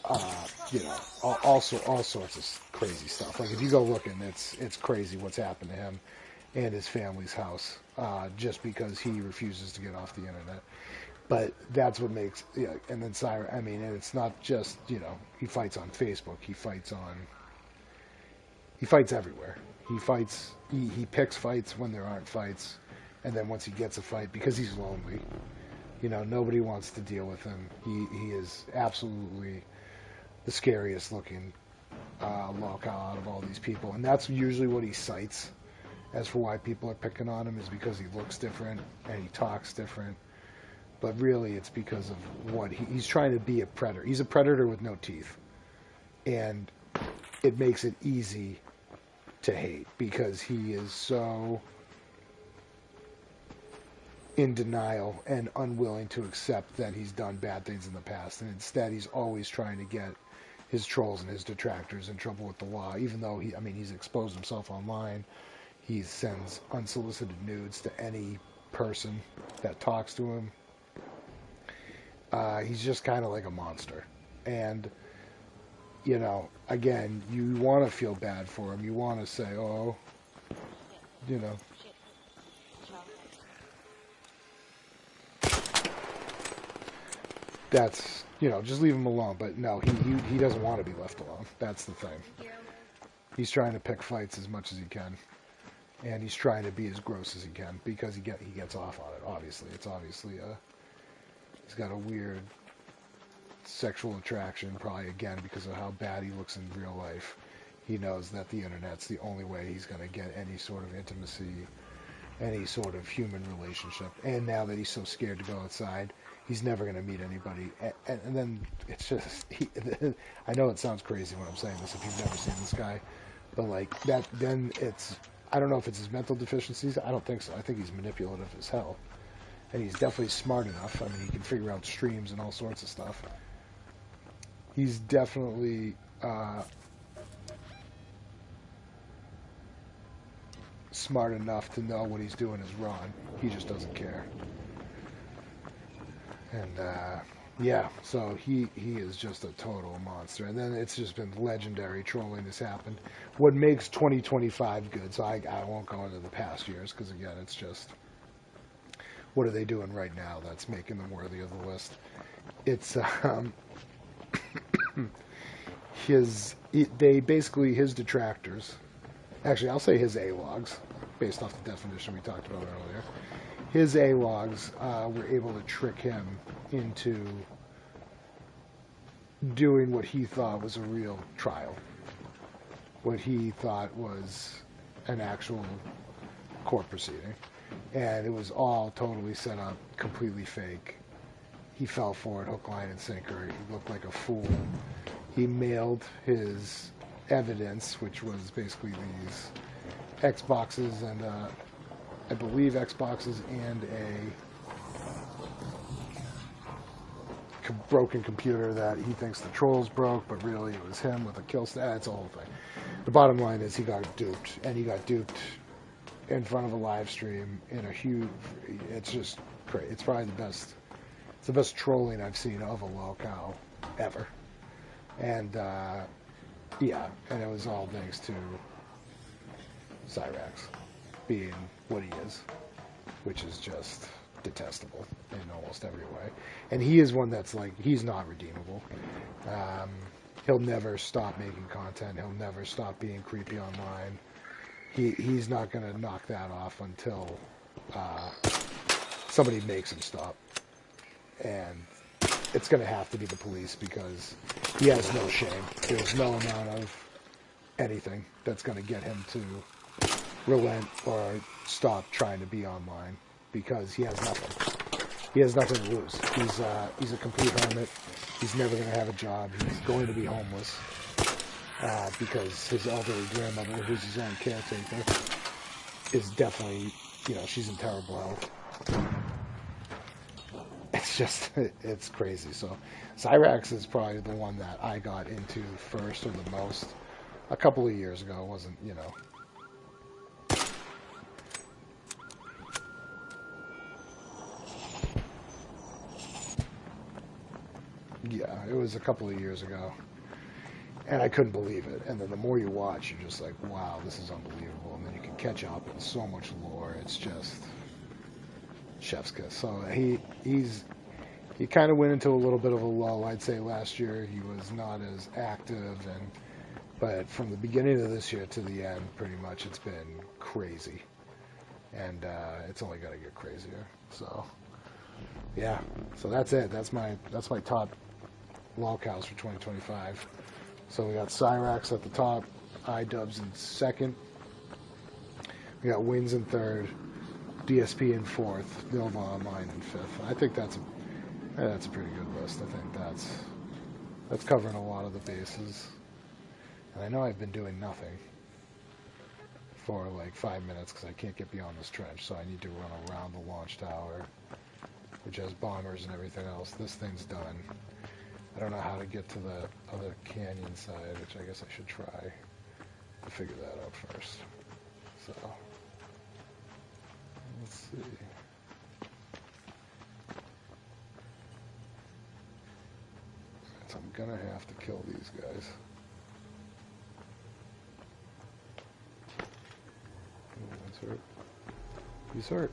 all sorts of crazy stuff. Like if you go looking, it's crazy what's happened to him and his family's house, just because he refuses to get off the internet. But that's what makes, and then Cyrax, and it's not just, he fights on Facebook, he fights everywhere. He picks fights when there aren't fights, and then once he gets a fight, because he's lonely, nobody wants to deal with him. He is absolutely the scariest looking LOLCOW out of all these people, and that's usually what he cites as for why people are picking on him, is because he looks different and he talks different. But really, it's because of what he's trying to be a predator. He's a predator with no teeth, and it makes it easy to hate because he is so in denial and unwilling to accept that he's done bad things in the past, and instead he's always trying to get his trolls and his detractors in trouble with the law, even though he's exposed himself online. He sends unsolicited nudes to any person that talks to him. He's just kind of like a monster, and again, you want to feel bad for him. You want to say, oh, that's, just leave him alone. But no, he doesn't want to be left alone. That's the thing. He's trying to pick fights as much as he can, and he's trying to be as gross as he can because he gets off on it. Obviously, he's got a weird sexual attraction, probably again because of how bad he looks in real life. He knows that the internet's the only way he's going to get any sort of intimacy, any sort of human relationship. And now that he's so scared to go outside, he's never going to meet anybody. And then it's just, I know it sounds crazy when I'm saying this if you've never seen this guy, but like that, then it's, I don't know if it's his mental deficiencies. I don't think so. I think he's manipulative as hell. And he's definitely smart enough. He can figure out streams and all sorts of stuff. He's definitely smart enough to know what he's doing is wrong. He just doesn't care. And so he is just a total monster. And then it's just been legendary trolling has happened. What makes 2025 good, so I won't go into the past years, because again, it's just, what are they doing right now that's making them worthy of the list? It's they basically, his detractors, actually I'll say his A-logs, based off the definition we talked about earlier, his A-logs were able to trick him into doing what he thought was a real trial, what he thought was an actual court proceeding, and it was all totally set up, completely fake. He fell for it, hook, line, and sinker. He looked like a fool. He mailed his evidence, which was basically these Xboxes and I believe Xboxes and a broken computer that he thinks the trolls broke, but really it was him with a kill stat. It's a whole thing. The bottom line is he got duped, and he got duped in front of a live stream in a huge. It's just great. It's probably the best. It's the best trolling I've seen of a LOLCOW ever. And yeah, and it was all thanks to Cyrax being what he is, which is just detestable in almost every way. And he is one that's like, he's not redeemable. He'll never stop making content. He'll never stop being creepy online. He's not going to knock that off until somebody makes him stop. And it's going to have to be the police, because he has no shame. There's no amount of anything that's going to get him to relent or stop trying to be online, because he has nothing. He has nothing to lose. He's a complete hermit. He's never going to have a job. He's going to be homeless because his elderly grandmother, who's his own caretaker, is definitely, she's in terrible health. It's just, it's crazy. So Cyrax is probably the one that I got into first or the most a couple of years ago. It wasn't, Yeah, it was a couple of years ago. And I couldn't believe it. And then the more you watch, you're just like, wow, this is unbelievable. And then you can catch up in so much lore. It's just chef's kiss. So he kind of went into a little bit of a lull. I'd say last year he was not as active, but from the beginning of this year to the end, pretty much it's been crazy. And it's only going to get crazier. So yeah, so that's it. That's my top LOLCOWs for 2025. So we got Cyrax at the top, iDubbbz in second. We got Wings in third, DSP in fourth, Nova Online in fifth. I think that's a pretty good list. I think that's covering a lot of the bases. And I know I've been doing nothing for like 5 minutes because I can't get beyond this trench, so I need to run around the launch tower, which has bombers and everything else. This thing's done. I don't know how to get to the other canyon side, which I guess I should try to figure that out first. So, let's see. So I'm gonna have to kill these guys. One's hurt. He's hurt.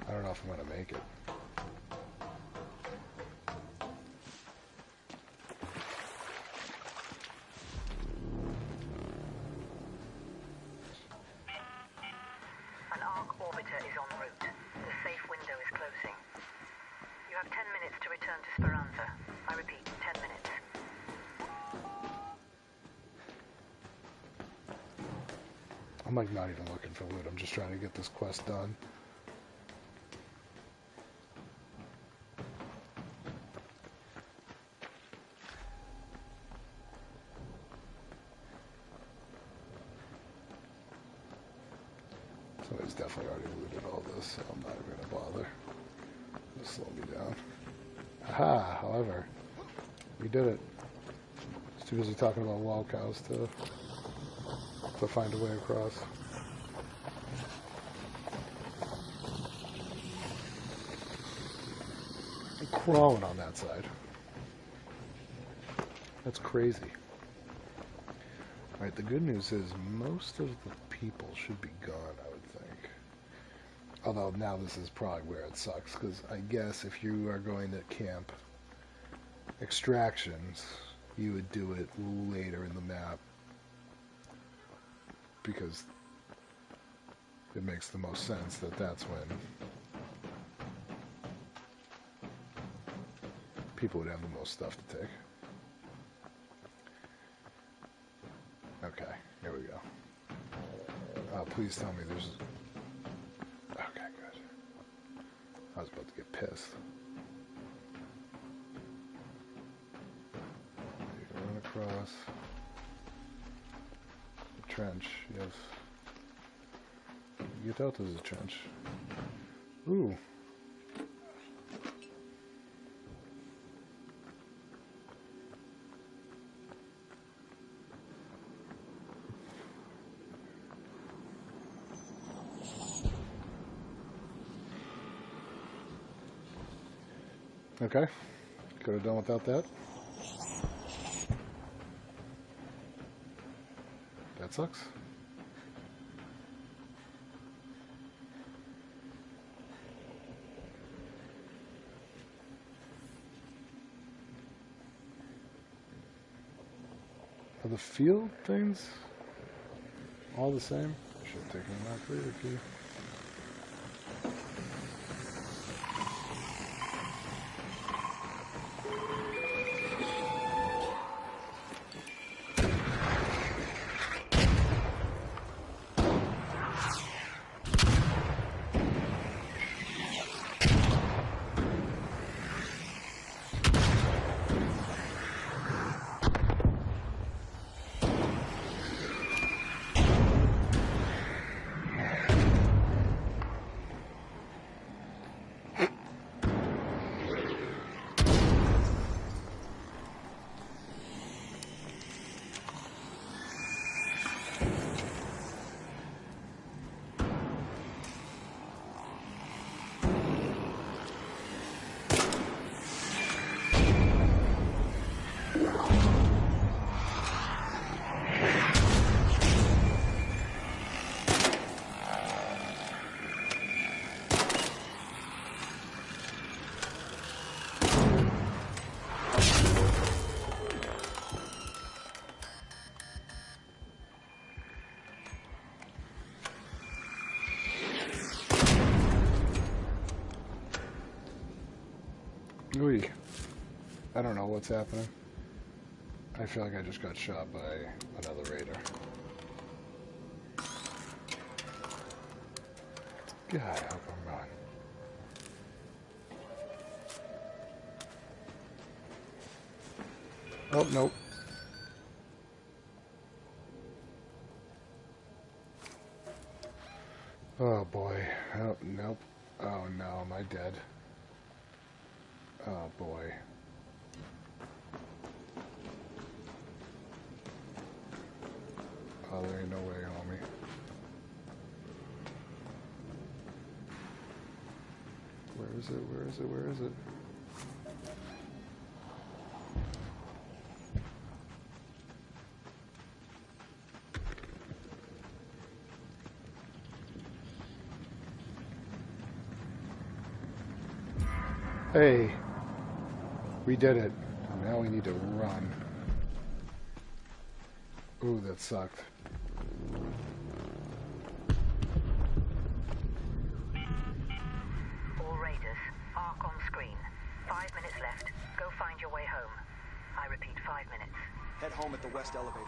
I don't know if I'm going to make it. An arc orbiter is en route. The safe window is closing. You have 10 minutes to return to Speranza. I repeat, 10 minutes. I'm like not even looking for loot. I'm just trying to get this quest done. Somebody's definitely already looted all this, so I'm not even going to bother. It'll slow me down. Aha, however, we did it. Just too busy talking about LOLCOWs to find a way across. crawling on that side. That's crazy. Alright, the good news is most of the people should be gone, I would think. Although now this is probably where it sucks, because I guess if you are going to camp extractions, you would do it later in the map, because it makes the most sense that that's when people would have the most stuff to take. Okay, here we go. Please tell me there's... Okay, good. I was about to get pissed. You can run across the trench, yes. You get out there's a trench. Ooh. Okay, could have done without that. That sucks. Are the field things all the same? I should have taken them out for you. Ooh, I don't know what's happening. I feel like I just got shot by another raider. God, help him run. Oh, nope. Oh, boy. Oh, nope. Oh, no, am I dead? Oh, boy. Oh, there ain't no way, homie. Where is it? Where is it? Where is it? Hey, we did it. Now we need to run. Ooh, that sucked. All raiders, arc on screen. 5 minutes left. Go find your way home. I repeat, 5 minutes. Head home at the west elevator.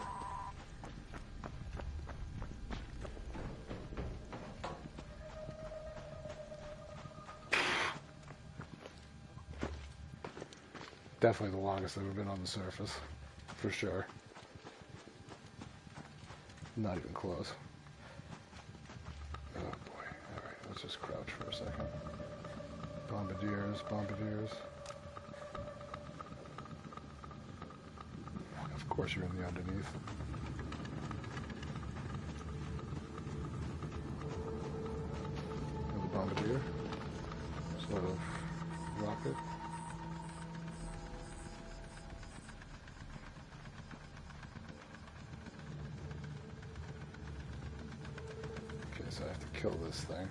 Definitely the longest I've ever been on the surface. For sure. Not even close. Oh boy. Alright, let's just crouch for a second. Bombardiers, bombardiers. Of course you're in the underneath. Another bombardier. Sort of rocket. kill this thing.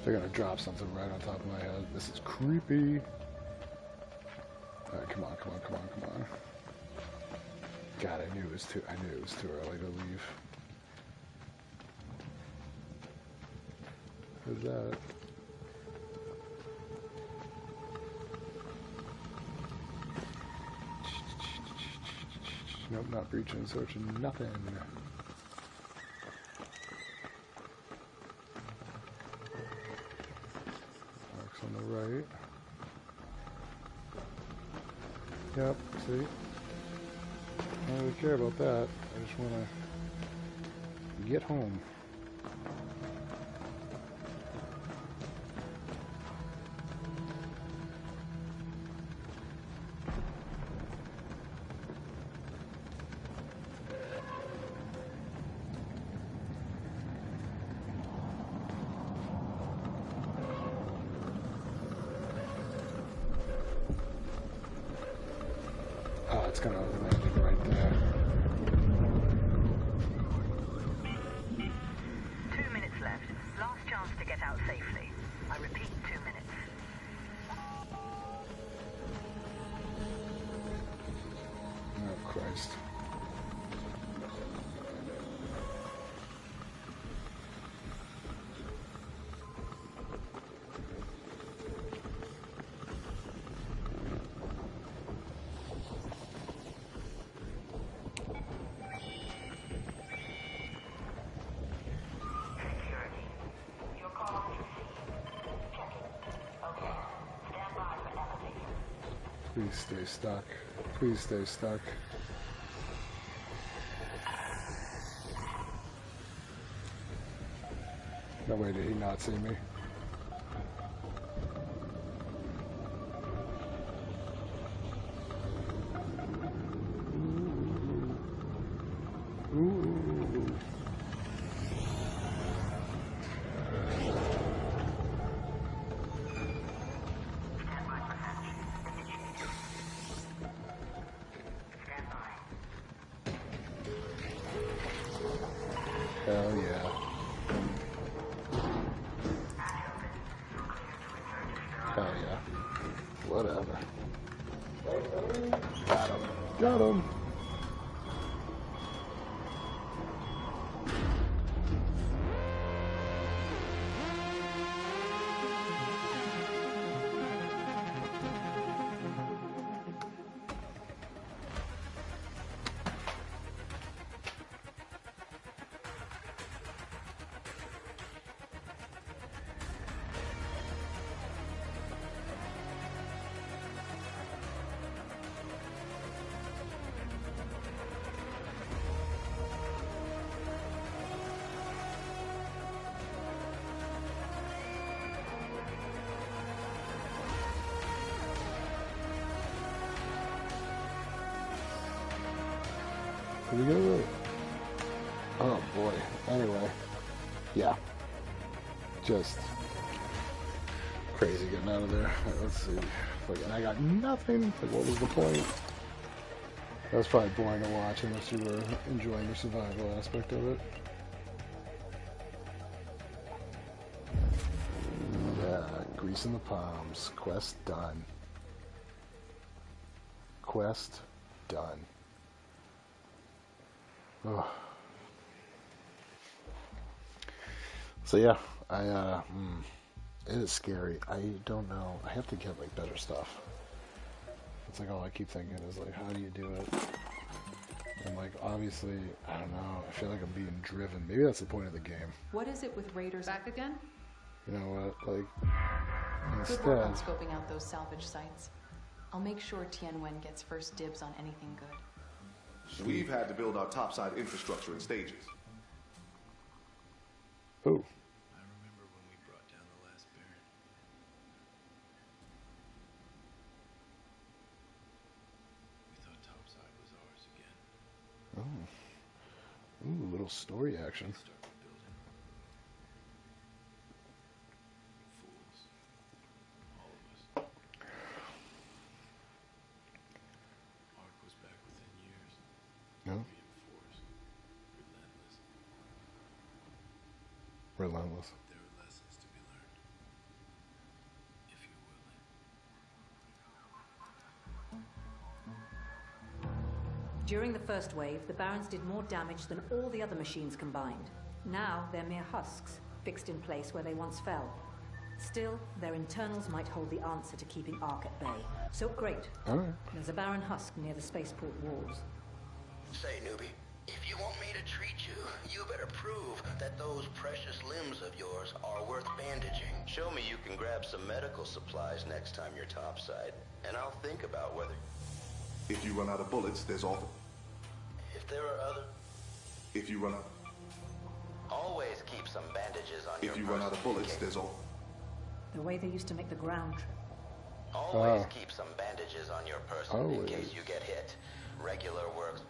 They're gonna drop something right on top of my head. This is creepy. Alright, come on, come on, come on, come on. God, I knew it was too early to leave. Who's that? Nope, not breaching, searching, nothing. On the right. Yep, see? I don't really care about that. I just want to get home. It's gonna land it right there. 2 minutes left. Last chance to get out safely. I repeat, 2 minutes. Oh, Christ. Please stay stuck. Please stay stuck. No way did he not see me. Ooh. Hell yeah. Hell yeah. Whatever. Got him. Got him. Here we go. Oh boy. Anyway. Yeah. Just crazy getting out of there. Right, let's see. And I got nothing. Like, what was the point? That was probably boring to watch unless you were enjoying the survival aspect of it. Yeah, greasing the palms. Quest done. Quest done. Oh. So yeah, it is scary. I don't know. I have to get like better stuff. It's like all I keep thinking is like, how do you do it? And like obviously, I don't know, I feel like I'm being driven. Maybe that's the point of the game. What is it with raiders back again? You know what, like, Good work on instead, scoping out those salvage sites. I'll make sure Tianwen gets first dibs on anything good. We've had to build our topside infrastructure in stages. oh, I remember when we brought down the last Baron. We thought topside was ours again. ooh, little story action. Started building. Fools. All of us. Ark was back within years. No, Reinforced. Relentless. relentless. There are lessons to be learned. If you're willing. During the first wave, the Barons did more damage than all the other machines combined. Now they're mere husks, fixed in place where they once fell. Still, their internals might hold the answer to keeping Ark at bay. So great. Alright. There's a Baron husk near the spaceport walls. Say, newbie, if you want me to treat you, you better prove that those precious limbs of yours are worth bandaging. Show me you can grab some medical supplies next time you're topside, and I'll think about whether... If you run out of bullets, there's all... If there are other... If you run out... Always keep some bandages on your If you run out of person in bullets, case- there's all... The way they used to make the ground. Always keep some bandages on your person in Always. case you get hit. Regular works.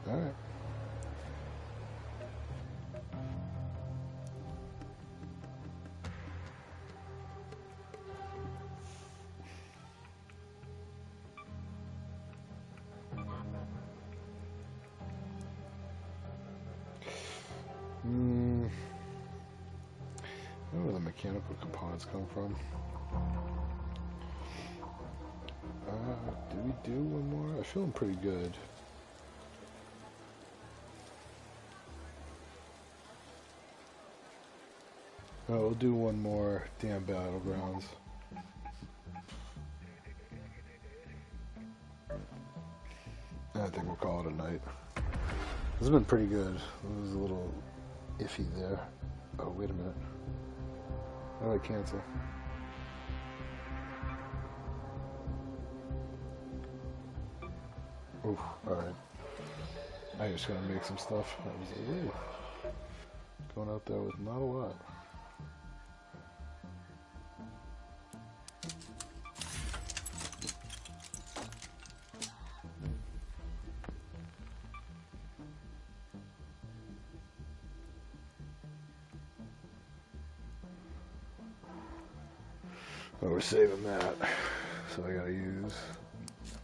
Alright. I don't know where the mechanical components come from. Did we do one more? I'm feeling pretty good. Oh, we'll do one more damn battlegrounds. I think we'll call it a night. This has been pretty good. It was a little iffy there. Oh, wait a minute. How do I cancel? Oof, alright. I just gotta make some stuff. I was like, ooh. Going out there with not a lot. Oh, we're saving that. So I gotta use...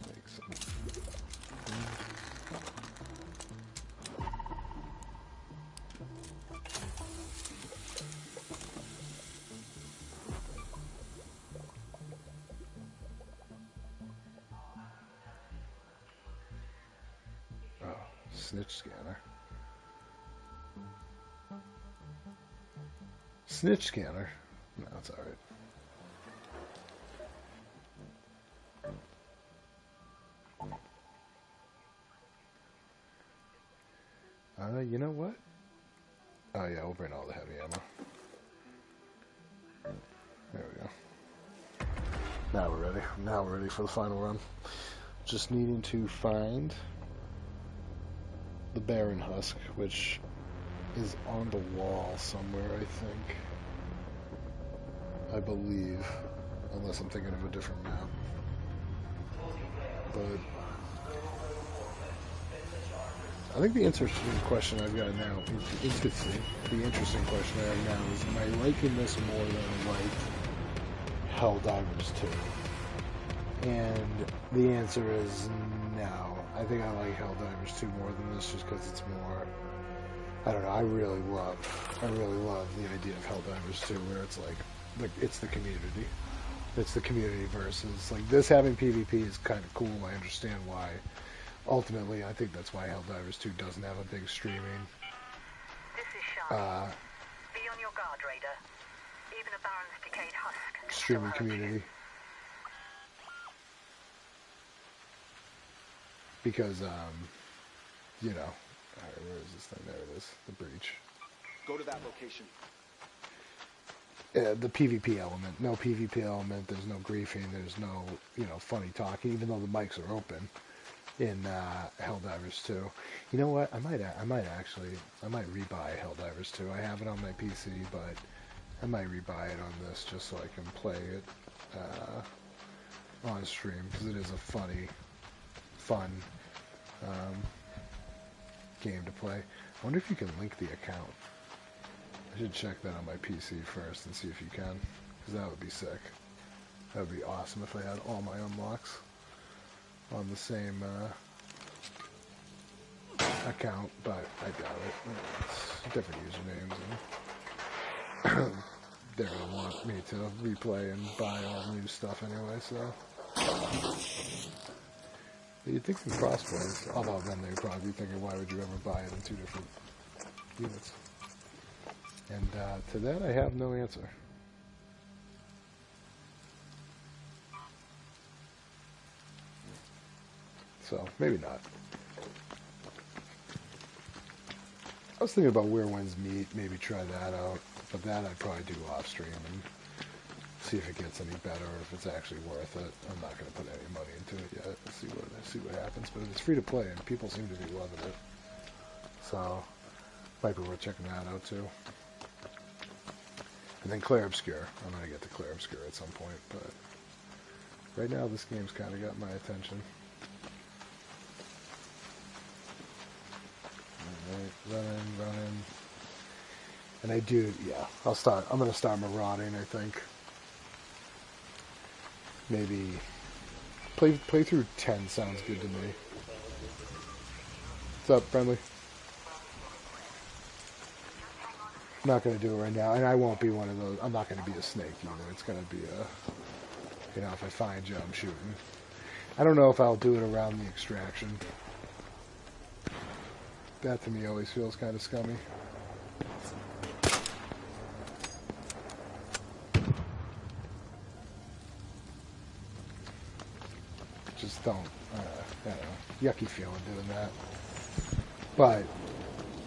make some... Oh, snitch scanner. Snitch scanner? No, it's alright. You know what? Oh yeah, we'll bring all the heavy ammo. There we go. Now we're ready. Now we're ready for the final run. Just needing to find the Baron Husk, which is on the wall somewhere, I think. I believe. Unless I'm thinking of a different map. But I think the interesting question I've got now, the interesting question I have now is, am I liking this more than I like Helldivers 2? And the answer is no. I think I like Helldivers 2 more than this just because it's more, I don't know, I really love the idea of Helldivers 2 where it's like it's the community. It's the community versus, like, this having PvP is kind of cool. I understand why. Ultimately, I think that's why Helldivers 2 doesn't have a big streaming. This is Sean. Be on your guard, Raider. Even a Baron's decayed husk can still Streaming hurt you. community. Because, you know. Alright, where is this thing? There it is. The breach. Go to that location. The PvP element. No PvP element. There's no griefing. There's no, you know, funny talking, even though the mics are open in Helldivers 2. You know what? I might rebuy Helldivers 2. I have it on my PC, but I might rebuy it on this just so I can play it on stream, because it is a fun game to play. I wonder if you can link the account. I should check that on my PC first and see if you can, because that would be sick. That would be awesome if I had all my unlocks on the same account, but I doubt it. It's different usernames, and they're going to want me to replay and buy all new stuff anyway, so. You'd think some crossplays, although then they'd probably be thinking, why would you ever buy it in 2 different units? And to that, I have no answer. So, maybe not. I was thinking about Where Winds Meet, maybe try that out, but that I'd probably do off stream and see if it gets any better, or if it's actually worth it. I'm not going to put any money into it yet. See what happens. But it's free to play, and people seem to be loving it. So, might be worth checking that out too. And then Clair Obscur. I'm going to get to Clair Obscur at some point, but right now this game's kind of got my attention. Alright, running. And I do, yeah, I'm going to start marauding, I think. Maybe play through 10 sounds good to me. What's up, friendly? I'm not going to do it right now, and I won't be one of those. I'm not going to be a snake either. It's going to be a, you know, if I find you, I'm shooting. I don't know if I'll do it around the extraction. That to me always feels kind of scummy. Just don't, I don't know, yucky feeling doing that. But,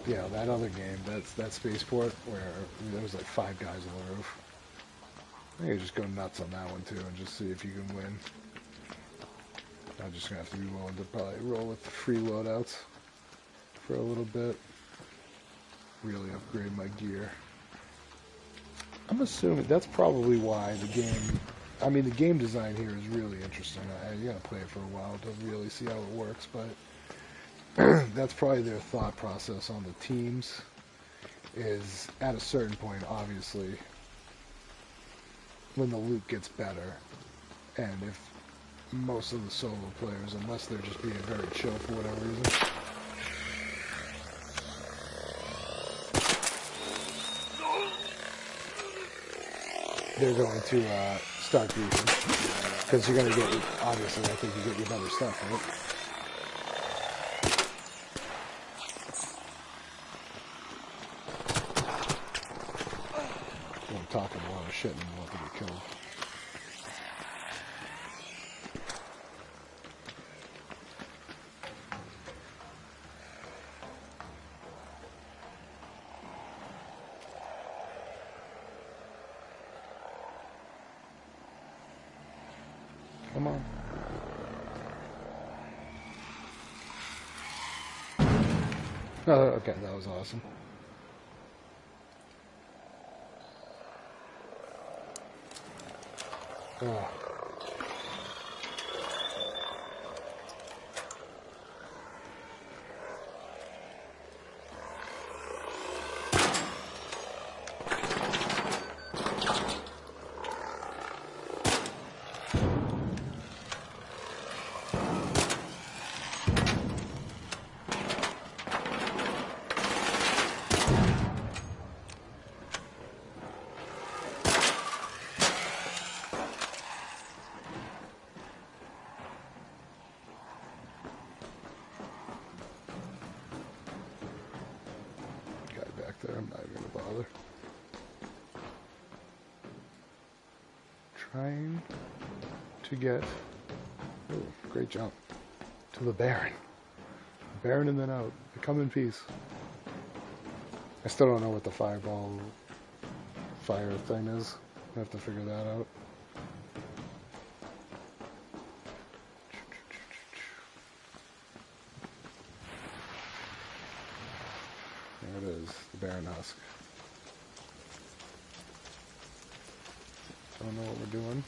you know, that other game, that spaceport, where there was like 5 guys on the roof. I think you just go nuts on that one too, and just see if you can win. I'm just going to have to be willing to probably roll with the free loadouts for a little bit. Really upgrade my gear. I'm assuming that's probably why the game, I mean, the game design here is really interesting. You gotta play it for a while to really see how it works, but that's probably their thought process on the teams, is at a certain point, obviously, when the loot gets better, and if most of the solo players, unless they're just being very chill for whatever reason, they're going to start griefing, because you're going to get, obviously, I think you get your better stuff, right? I'm talking a lot of shit and I want to get killed. Come on. Oh, okay, that was awesome. Oh. There, I'm not even going to bother. Trying to get, oh, great jump, to the Baron. Baron and then out. Come in peace. I still don't know what the fireball fire thing is. I have to figure that out. There it is, the Baron Husk. Don't know what we're doing.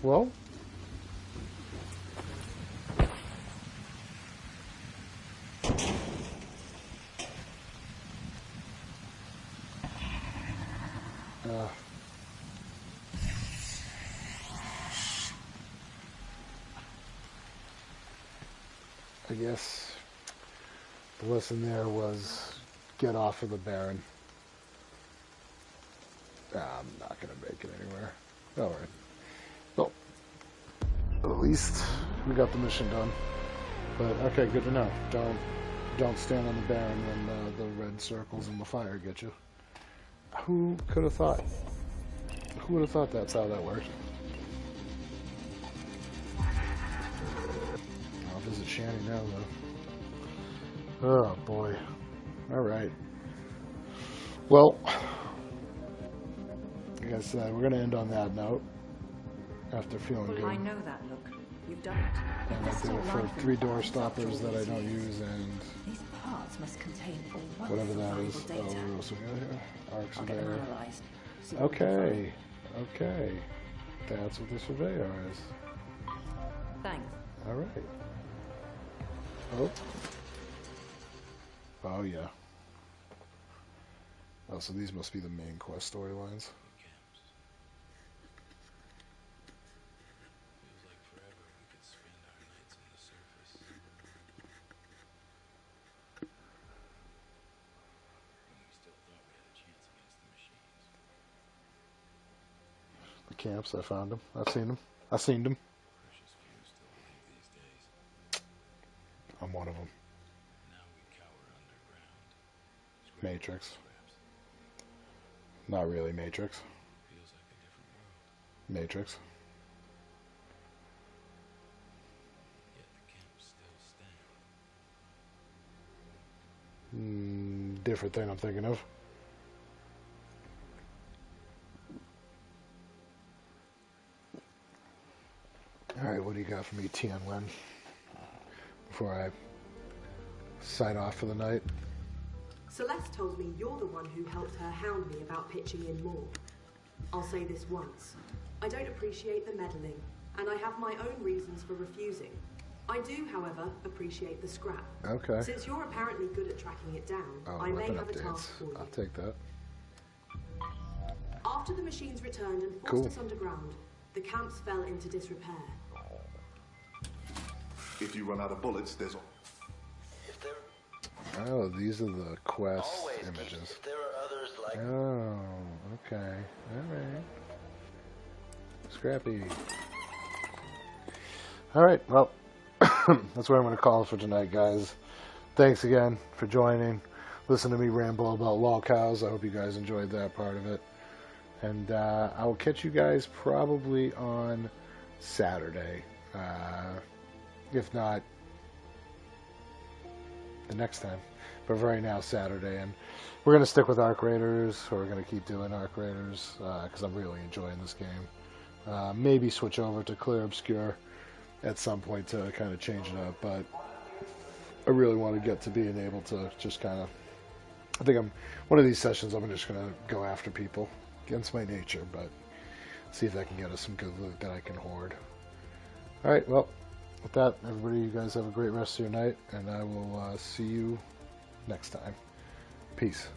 Well, I guess the lesson there was get off of the Baron. I'm not going to make it anywhere. Alright. Well, at least we got the mission done. But, okay, good to know. Don't stand on the Baron when the red circles and the fire get you. Who could have thought? Who would have thought that's how that worked? I'll visit Shanny now, though. Oh, boy. Alright. Well, like I said, we're going to end on that note. After feeling good. I know that look. You've done it. And I did it for 3 door stoppers that I don't use, and these parts must contain whatever that is. Oh, what else we got here? Arc Surveyor. Okay. Okay. That's what the Surveyor is. Thanks. Alright. Oh. Oh, yeah. Oh, so these must be the main quest storylines. Camps, I found them. I've seen them. I've seen them. I'm one of them. Matrix. Not really Matrix. Matrix. Different thing I'm thinking of. Alright, what do you got for me, Tianwen? Before I sign off for the night. Celeste told me you're the one who helped her hound me about pitching in more. I'll say this once. I don't appreciate the meddling, and I have my own reasons for refusing. I do, however, appreciate the scrap. Okay. Since you're apparently good at tracking it down, I may have a task for you. I'll take that. After the machines returned and forced us underground, the camps fell into disrepair. If you run out of bullets, there's... Oh, these are the quest images. There are others like... Oh, okay. Alright. Scrappy. Alright, well, that's what I'm going to call it for tonight, guys. Thanks again for joining. Listen to me ramble about LOLCOWs. I hope you guys enjoyed that part of it. And I will catch you guys probably on Saturday. If not, the next time. But for right now, Saturday. And we're going to stick with Arc Raiders. Or we're going to keep doing Arc Raiders. Because I'm really enjoying this game. Maybe switch over to Clear Obscure at some point to kind of change it up. But I really want to get to being able to just kind of... I think one of these sessions I'm just going to go after people. Against my nature, but see if I can get us some good loot that I can hoard. Alright, well, with that, everybody, you guys have a great rest of your night, and I will see you next time. Peace.